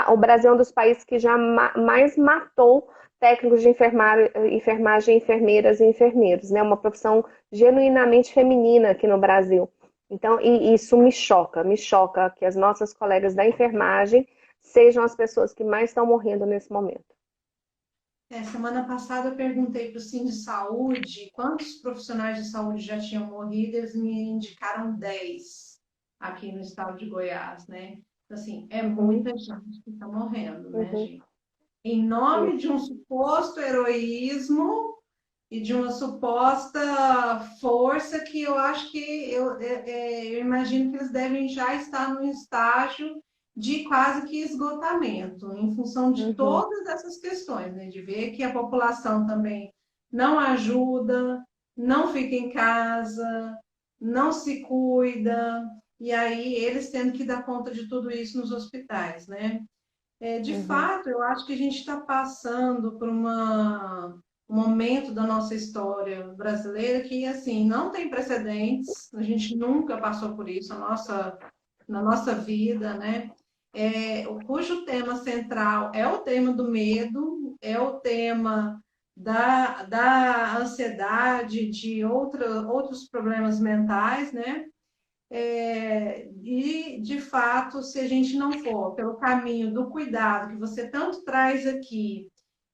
[SPEAKER 2] O Brasil é um dos países que já mais matou técnicos de enfermagem, enfermeiras e enfermeiros, né? Uma profissão genuinamente feminina aqui no Brasil. Então, e isso me choca que as nossas colegas da enfermagem sejam as pessoas que mais estão morrendo nesse momento.
[SPEAKER 1] Semana passada eu perguntei para o Sim de Saúde quantos profissionais de saúde já tinham morrido, eles me indicaram 10 aqui no estado de Goiás, né? Então, assim, é
[SPEAKER 2] Uhum,
[SPEAKER 1] muita gente que está morrendo, né,
[SPEAKER 2] uhum,
[SPEAKER 1] gente? Em nome de
[SPEAKER 2] isso.
[SPEAKER 1] um suposto heroísmo e de uma suposta força que eu acho que eu imagino que eles devem já estar no estágio de quase que esgotamento, em função de
[SPEAKER 2] Uhum,
[SPEAKER 1] todas essas questões, né? De ver que a população também não ajuda, não fica em casa, não se cuida, e aí eles tendo que dar conta de tudo isso nos hospitais, né? De
[SPEAKER 2] uhum,
[SPEAKER 1] fato, eu acho que a gente está passando por um momento da nossa história brasileira que, assim, não tem precedentes, a gente nunca passou por isso na nossa vida, né? Cujo tema central é o tema do medo, é o tema da ansiedade, de outros problemas mentais, né? E, de fato, se a gente não for pelo caminho do cuidado que você tanto traz aqui,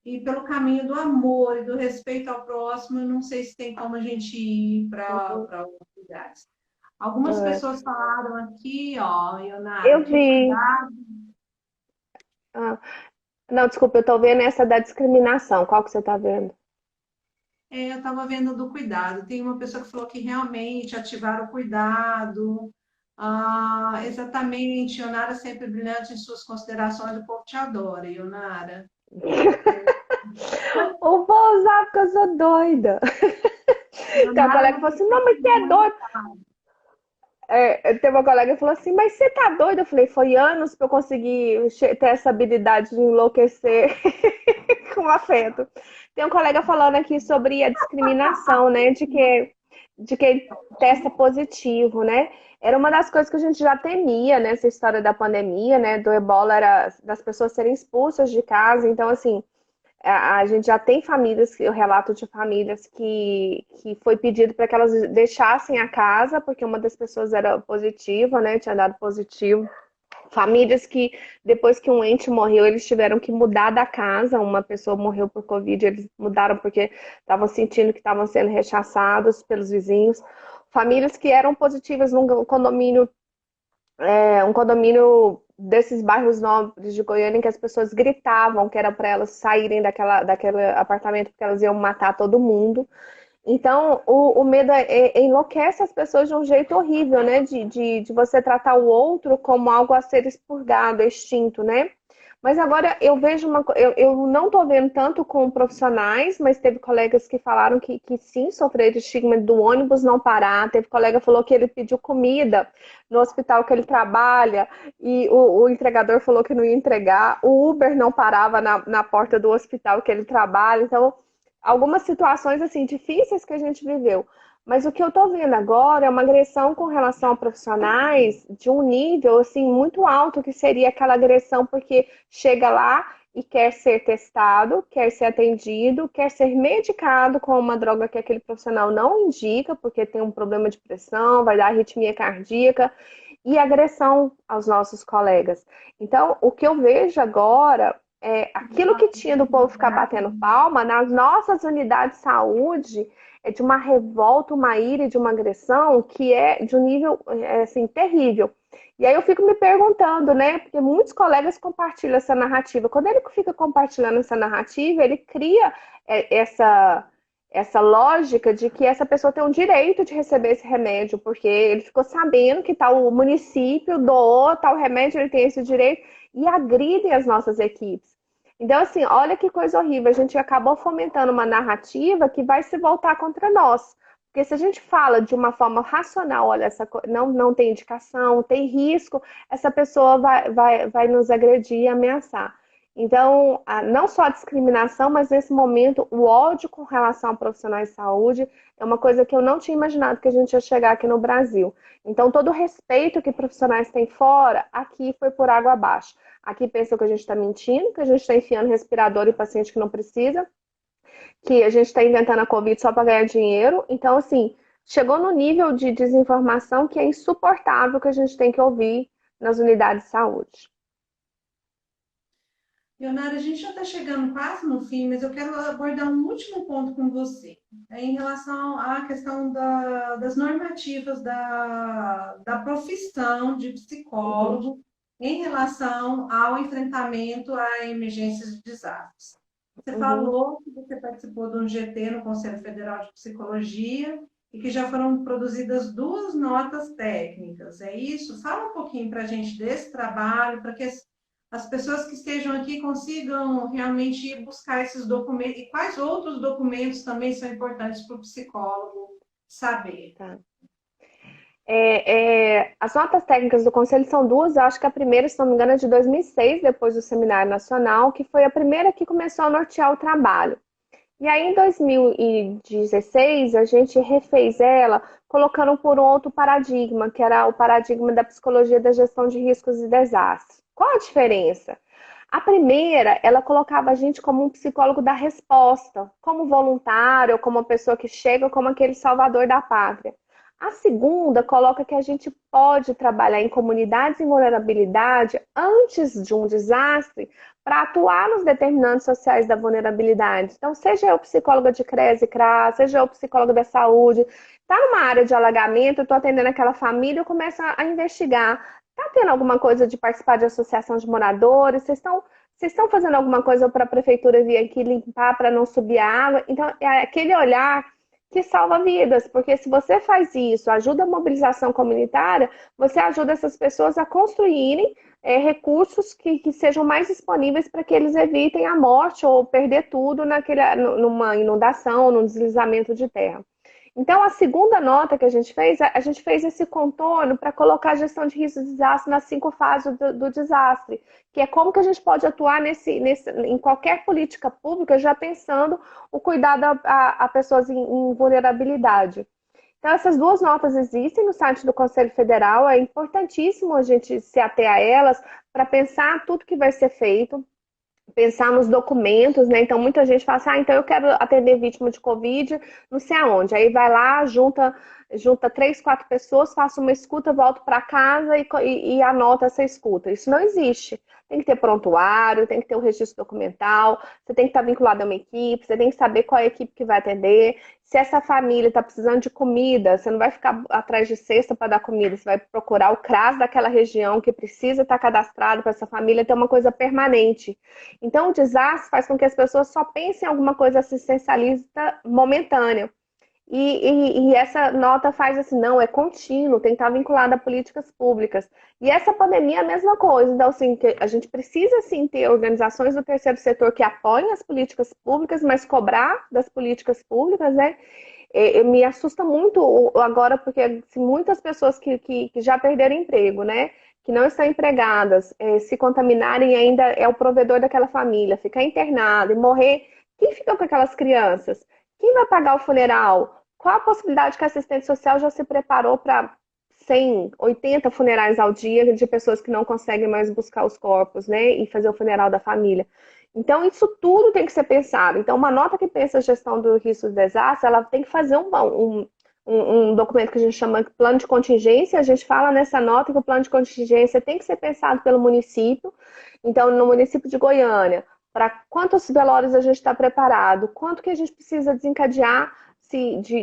[SPEAKER 1] e pelo caminho do amor e do respeito ao próximo, eu não sei se tem como a gente ir
[SPEAKER 2] uhum.
[SPEAKER 1] para outros lugares. Algumas
[SPEAKER 2] É.
[SPEAKER 1] pessoas falaram aqui, ó, Ionara,
[SPEAKER 2] Eu
[SPEAKER 1] de
[SPEAKER 2] vi.
[SPEAKER 1] cuidar.
[SPEAKER 2] Ah, não, desculpa, eu tô vendo essa da discriminação. Qual que você tá vendo?
[SPEAKER 1] Eu estava vendo do cuidado. Tem uma pessoa que falou que realmente ativar o cuidado. Exatamente, Ionara sempre brilhante em suas considerações, o povo te adora, Ionara.
[SPEAKER 2] Ou vou usar porque eu sou doida. Tem uma
[SPEAKER 1] Ionara é
[SPEAKER 2] colega que
[SPEAKER 1] uma
[SPEAKER 2] falou assim,
[SPEAKER 1] pessoa
[SPEAKER 2] não, mas
[SPEAKER 1] que
[SPEAKER 2] você é
[SPEAKER 1] muito.
[SPEAKER 2] doido. Tem uma colega que falou assim, mas você tá doida? Eu falei, foi anos pra eu conseguir ter essa habilidade de enlouquecer com afeto. Tem um colega falando aqui sobre a discriminação, né? De que testa positivo, né? Era uma das coisas que a gente já temia nessa história da pandemia, né? Do ebola, era das pessoas serem expulsas de casa. Então, assim, a gente já tem famílias, o relato de famílias que foi pedido para que elas deixassem a casa, porque uma das pessoas era positiva, né? Tinha dado positivo. Famílias que, depois que um ente morreu, eles tiveram que mudar da casa. Uma pessoa morreu por Covid, eles mudaram porque estavam sentindo que estavam sendo rechaçados pelos vizinhos. Famílias que eram positivas num condomínio, um condomínio desses bairros nobres de Goiânia, em que as pessoas gritavam que era para elas saírem daquele apartamento porque elas iam matar todo mundo. Então, o medo enlouquece as pessoas de um jeito horrível, né? De você tratar o outro como algo a ser expurgado, extinto, né? Mas agora eu vejo eu não tô vendo tanto com profissionais, mas teve colegas que falaram que sim, sofreram estigma do ônibus não parar. Teve colega que falou que ele pediu comida no hospital que ele trabalha e o entregador falou que não ia entregar. O Uber não parava na porta do hospital que ele trabalha. Então, algumas situações assim difíceis que a gente viveu. Mas o que eu estou vendo agora é uma agressão com relação a profissionais de um nível assim muito alto, que seria aquela agressão porque chega lá e quer ser testado, quer ser atendido, quer ser medicado com uma droga que aquele profissional não indica, porque tem um problema de pressão, vai dar arritmia cardíaca e agressão aos nossos colegas. Então, o que eu vejo agora aquilo que tinha do povo ficar batendo palma, nas nossas unidades de saúde, é de uma revolta, uma ira, de uma agressão que é de um nível assim, terrível. E aí eu fico me perguntando, né? Porque muitos colegas compartilham essa narrativa. Quando ele fica compartilhando essa narrativa, ele cria essa lógica de que essa pessoa tem o direito de receber esse remédio, porque ele ficou sabendo que tal município doou tal remédio, ele tem esse direito, e agridem as nossas equipes. Então, assim, olha que coisa horrível. A gente acabou fomentando uma narrativa que vai se voltar contra nós. Porque se a gente fala de uma forma racional, olha, não tem indicação, tem risco, essa pessoa vai nos agredir e ameaçar. Então, não só a discriminação, mas nesse momento, o ódio com relação a profissionais de saúde é uma coisa que eu não tinha imaginado que a gente ia chegar aqui no Brasil. Então, todo o respeito que profissionais têm fora, aqui foi por água abaixo. Aqui pensam que a gente está mentindo, que a gente está enfiando respirador em paciente que não precisa, que a gente está inventando a Covid só para ganhar dinheiro. Então, assim, chegou no nível de desinformação que é insuportável que a gente tem que ouvir nas unidades de saúde.
[SPEAKER 1] Leonara, a gente já está chegando quase no fim, mas eu quero abordar um último ponto com você. Em relação à questão das normativas da profissão de
[SPEAKER 2] Uhum,
[SPEAKER 1] psicólogo em relação ao enfrentamento a emergências de desastres. Você
[SPEAKER 2] uhum.
[SPEAKER 1] falou que você participou de um GT no Conselho Federal de Psicologia e que já foram produzidas duas notas técnicas, é isso? Fala um pouquinho para a gente desse trabalho, para que as pessoas que estejam aqui consigam realmente ir buscar esses documentos e quais outros documentos também são importantes para o psicólogo saber.
[SPEAKER 2] Tá. As notas técnicas do Conselho são duas, eu acho que a primeira, se não me engano, é de 2006, depois do Seminário Nacional, que foi a primeira que começou a nortear o trabalho. E aí, em 2016, a gente refez ela, colocando por um outro paradigma, que era o paradigma da psicologia da gestão de riscos e desastres. Qual a diferença? A primeira, ela colocava a gente como um psicólogo da resposta, como voluntário, como uma pessoa que chega, como aquele salvador da pátria. A segunda coloca que a gente pode trabalhar em comunidades em vulnerabilidade antes de um desastre para atuar nos determinantes sociais da vulnerabilidade. Então, seja eu psicóloga de CRES e CRAS, seja eu psicóloga da saúde, está numa área de alagamento, eu estou atendendo aquela família, eu começo a investigar. Está tendo alguma coisa de participar de associação de moradores? Vocês estão fazendo alguma coisa para a prefeitura vir aqui limpar para não subir a água? Então, é aquele olhar que salva vidas, porque se você faz isso, ajuda a mobilização comunitária, você ajuda essas pessoas a construírem recursos que sejam mais disponíveis para que eles evitem a morte ou perder tudo numa inundação, num deslizamento de terra. Então, a segunda nota que a gente fez esse contorno para colocar a gestão de risco de desastre nas 5 fases do desastre, que é como que a gente pode atuar em qualquer política pública, já pensando o cuidado a pessoas em vulnerabilidade. Então, essas duas notas existem no site do Conselho Federal, é importantíssimo a gente se ater a elas para pensar tudo que vai ser feito, pensar nos documentos, né? Então, muita gente fala assim, então eu quero atender vítima de Covid, não sei aonde. Aí vai lá, junta 3, 4 pessoas, faça uma escuta, volta para casa e anota essa escuta. Isso não existe. Tem que ter prontuário, tem que ter o registro documental, você tem que estar vinculado a uma equipe, você tem que saber qual é a equipe que vai atender. Se essa família está precisando de comida, você não vai ficar atrás de cesta para dar comida, você vai procurar o CRAS daquela região que precisa estar cadastrado para essa família ter uma coisa permanente. Então, o desastre faz com que as pessoas só pensem em alguma coisa assistencialista momentânea. E essa nota faz assim, não, é contínuo, tem que estar vinculado a políticas públicas. E essa pandemia é a mesma coisa. Então, assim, a gente precisa, sim, ter organizações do terceiro setor que apoiem as políticas públicas, mas cobrar das políticas públicas, né? Me assusta muito agora, porque assim, muitas pessoas que já perderam emprego, né? Que não estão empregadas, se contaminarem ainda é o provedor daquela família, ficar internado e morrer. Quem fica com aquelas crianças? Quem vai pagar o funeral? Qual a possibilidade que a assistente social já se preparou para 100, 80 funerais ao dia de pessoas que não conseguem mais buscar os corpos, né? E fazer o funeral da família. Então, isso tudo tem que ser pensado. Então, uma nota que pensa a gestão do risco de desastre, ela tem que fazer um documento que a gente chama de plano de contingência. A gente fala nessa nota que o plano de contingência tem que ser pensado pelo município. Então, no município de Goiânia, para quantos velórios a gente está preparado, quanto que a gente precisa desencadear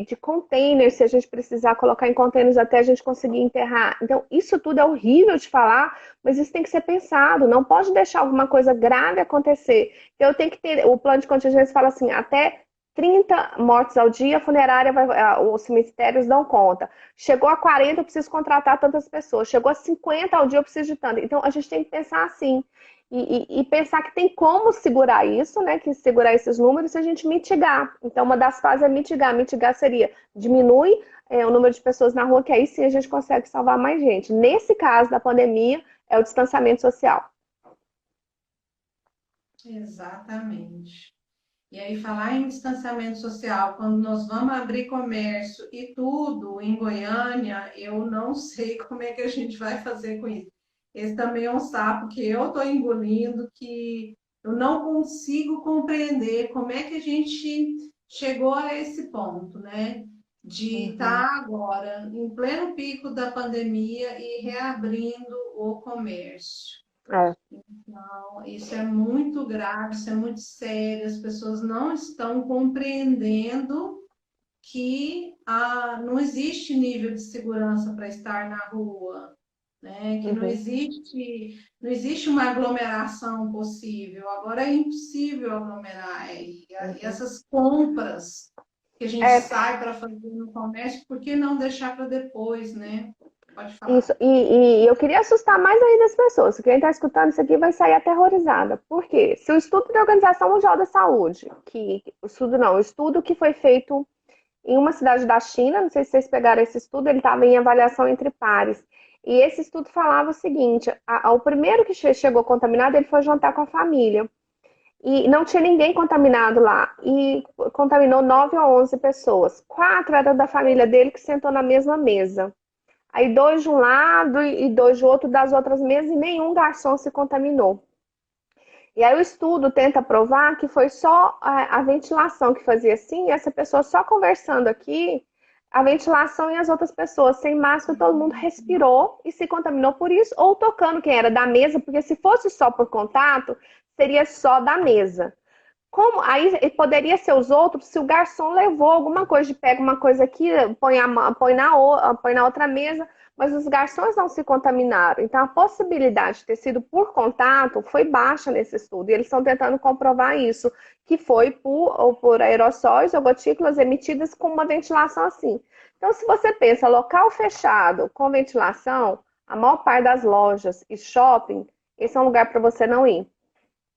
[SPEAKER 2] de containers, se a gente precisar colocar em containers até a gente conseguir enterrar. Então, isso tudo é horrível de falar, mas isso tem que ser pensado. Não pode deixar alguma coisa grave acontecer. Então, eu tenho que ter. O plano de contingência fala assim: até 30 mortes ao dia, a funerária os cemitérios dão conta. Chegou a 40, eu preciso contratar tantas pessoas. Chegou a 50 ao dia, eu preciso de tanto. Então, a gente tem que pensar assim. E pensar que tem como segurar isso, né? Que segurar esses números se a gente mitigar. Então, uma das fases é mitigar. Mitigar seria diminui o número de pessoas na rua, que aí sim a gente consegue salvar mais gente. Nesse caso da pandemia, é o distanciamento social.
[SPEAKER 1] Exatamente. E aí, falar em distanciamento social, quando nós vamos abrir comércio e tudo em Goiânia, eu não sei como é que a gente vai fazer com isso. Esse também é um sapo que eu estou engolindo, que eu não consigo compreender como é que a gente chegou a esse ponto, né? De
[SPEAKER 2] Uhum.
[SPEAKER 1] estar agora em pleno pico da pandemia e reabrindo o comércio.
[SPEAKER 2] É.
[SPEAKER 1] Então, isso é muito grave, isso é muito sério, as pessoas não estão compreendendo que não existe nível de segurança para estar na rua, né? Que
[SPEAKER 2] Uhum.
[SPEAKER 1] não existe uma aglomeração possível. Agora é impossível aglomerar. E
[SPEAKER 2] Uhum.
[SPEAKER 1] essas compras que a gente
[SPEAKER 2] É,
[SPEAKER 1] sai para fazer no comércio, por que não deixar para depois, né? Pode
[SPEAKER 2] isso,
[SPEAKER 1] falar.
[SPEAKER 2] e eu queria assustar mais ainda as pessoas. Quem está escutando isso aqui vai sair aterrorizada. Por quê? Se o estudo da Organização Mundial da Saúde, o estudo não, o estudo que foi feito em uma cidade da China, não sei se vocês pegaram esse estudo, ele estava em avaliação entre pares. E esse estudo falava o seguinte: o primeiro que chegou contaminado, ele foi jantar com a família. E não tinha ninguém contaminado lá. E contaminou 9 ou 11 pessoas. 4 eram da família dele que sentou na mesma mesa. Aí 2 de um lado e 2 de outro das outras mesas e nenhum garçom se contaminou. E aí o estudo tenta provar que foi só a ventilação que fazia assim, e essa pessoa só conversando aqui, a ventilação e as outras pessoas sem máscara, todo mundo respirou e se contaminou por isso, ou tocando quem era da mesa, porque se fosse só por contato, seria só da mesa. Como aí poderia ser os outros se o garçom levou alguma coisa, de pega uma coisa aqui, põe na outra mesa, mas os garçons não se contaminaram. Então a possibilidade de ter sido por contato foi baixa nesse estudo. E eles estão tentando comprovar isso, que foi por aerossóis ou gotículas emitidas com uma ventilação assim. Então, se você pensa local fechado com ventilação, a maior parte das lojas e shopping, esse é um lugar para você não ir.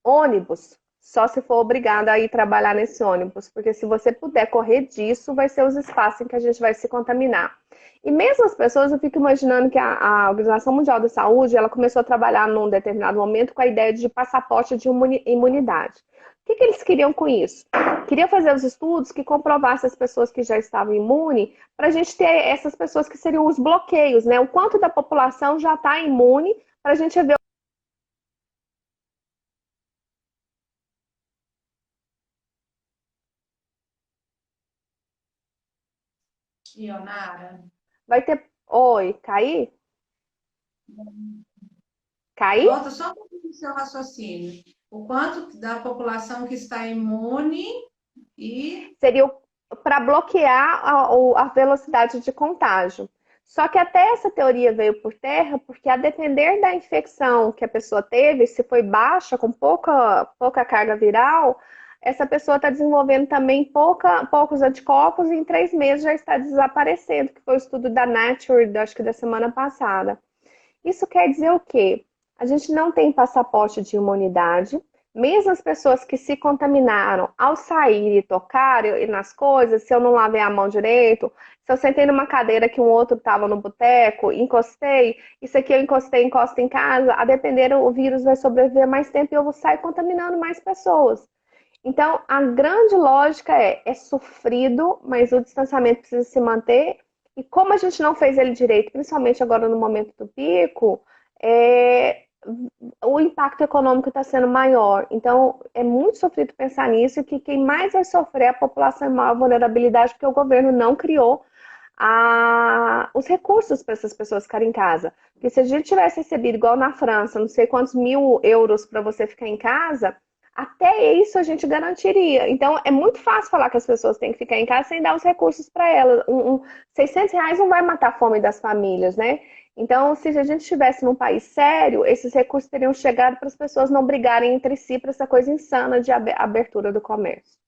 [SPEAKER 2] Ônibus, só se for obrigada a ir trabalhar nesse ônibus, porque se você puder correr disso, vai ser os espaços em que a gente vai se contaminar. E mesmo as pessoas, eu fico imaginando que a Organização Mundial da Saúde, ela começou a trabalhar num determinado momento com a ideia de passaporte de imunidade. O que eles queriam com isso? Queriam fazer os estudos que comprovassem as pessoas que já estavam imunes, para a gente ter essas pessoas que seriam os bloqueios, né? O quanto da população já está imune, para a gente ver.
[SPEAKER 1] Ionara,
[SPEAKER 2] Vai ter. Oi, cair? Cair?
[SPEAKER 1] volta só um pouquinho do seu raciocínio. O quanto da população que está imune e
[SPEAKER 2] Seria para bloquear a velocidade de contágio. Só que até essa teoria veio por terra, porque a depender da infecção que a pessoa teve, se foi baixa, com pouca carga viral, essa pessoa está desenvolvendo também poucos anticorpos e em 3 meses já está desaparecendo, que foi o estudo da Nature, acho que da semana passada. Isso quer dizer o quê? A gente não tem passaporte de imunidade. Mesmo as pessoas que se contaminaram ao sair e tocar nas coisas, se eu não lavei a mão direito, se eu sentei numa cadeira que um outro estava no boteco, encostei, isso aqui eu encostei, encosta em casa, a depender o vírus vai sobreviver mais tempo e eu vou sair contaminando mais pessoas. Então, a grande lógica é sofrido, mas o distanciamento precisa se manter. E como a gente não fez ele direito, principalmente agora no momento do pico, é, o impacto econômico está sendo maior. Então, é muito sofrido pensar nisso e que quem mais vai sofrer é a população em maior vulnerabilidade, porque o governo não criou os recursos para essas pessoas ficarem em casa. Porque se a gente tivesse recebido, igual na França, não sei quantos mil euros para você ficar em casa, até isso a gente garantiria. Então, é muito fácil falar que as pessoas têm que ficar em casa sem dar os recursos para elas. 600 reais não vai matar a fome das famílias, né? Então, se a gente estivesse num país sério, esses recursos teriam chegado para as pessoas não brigarem entre si para essa coisa insana de abertura do comércio.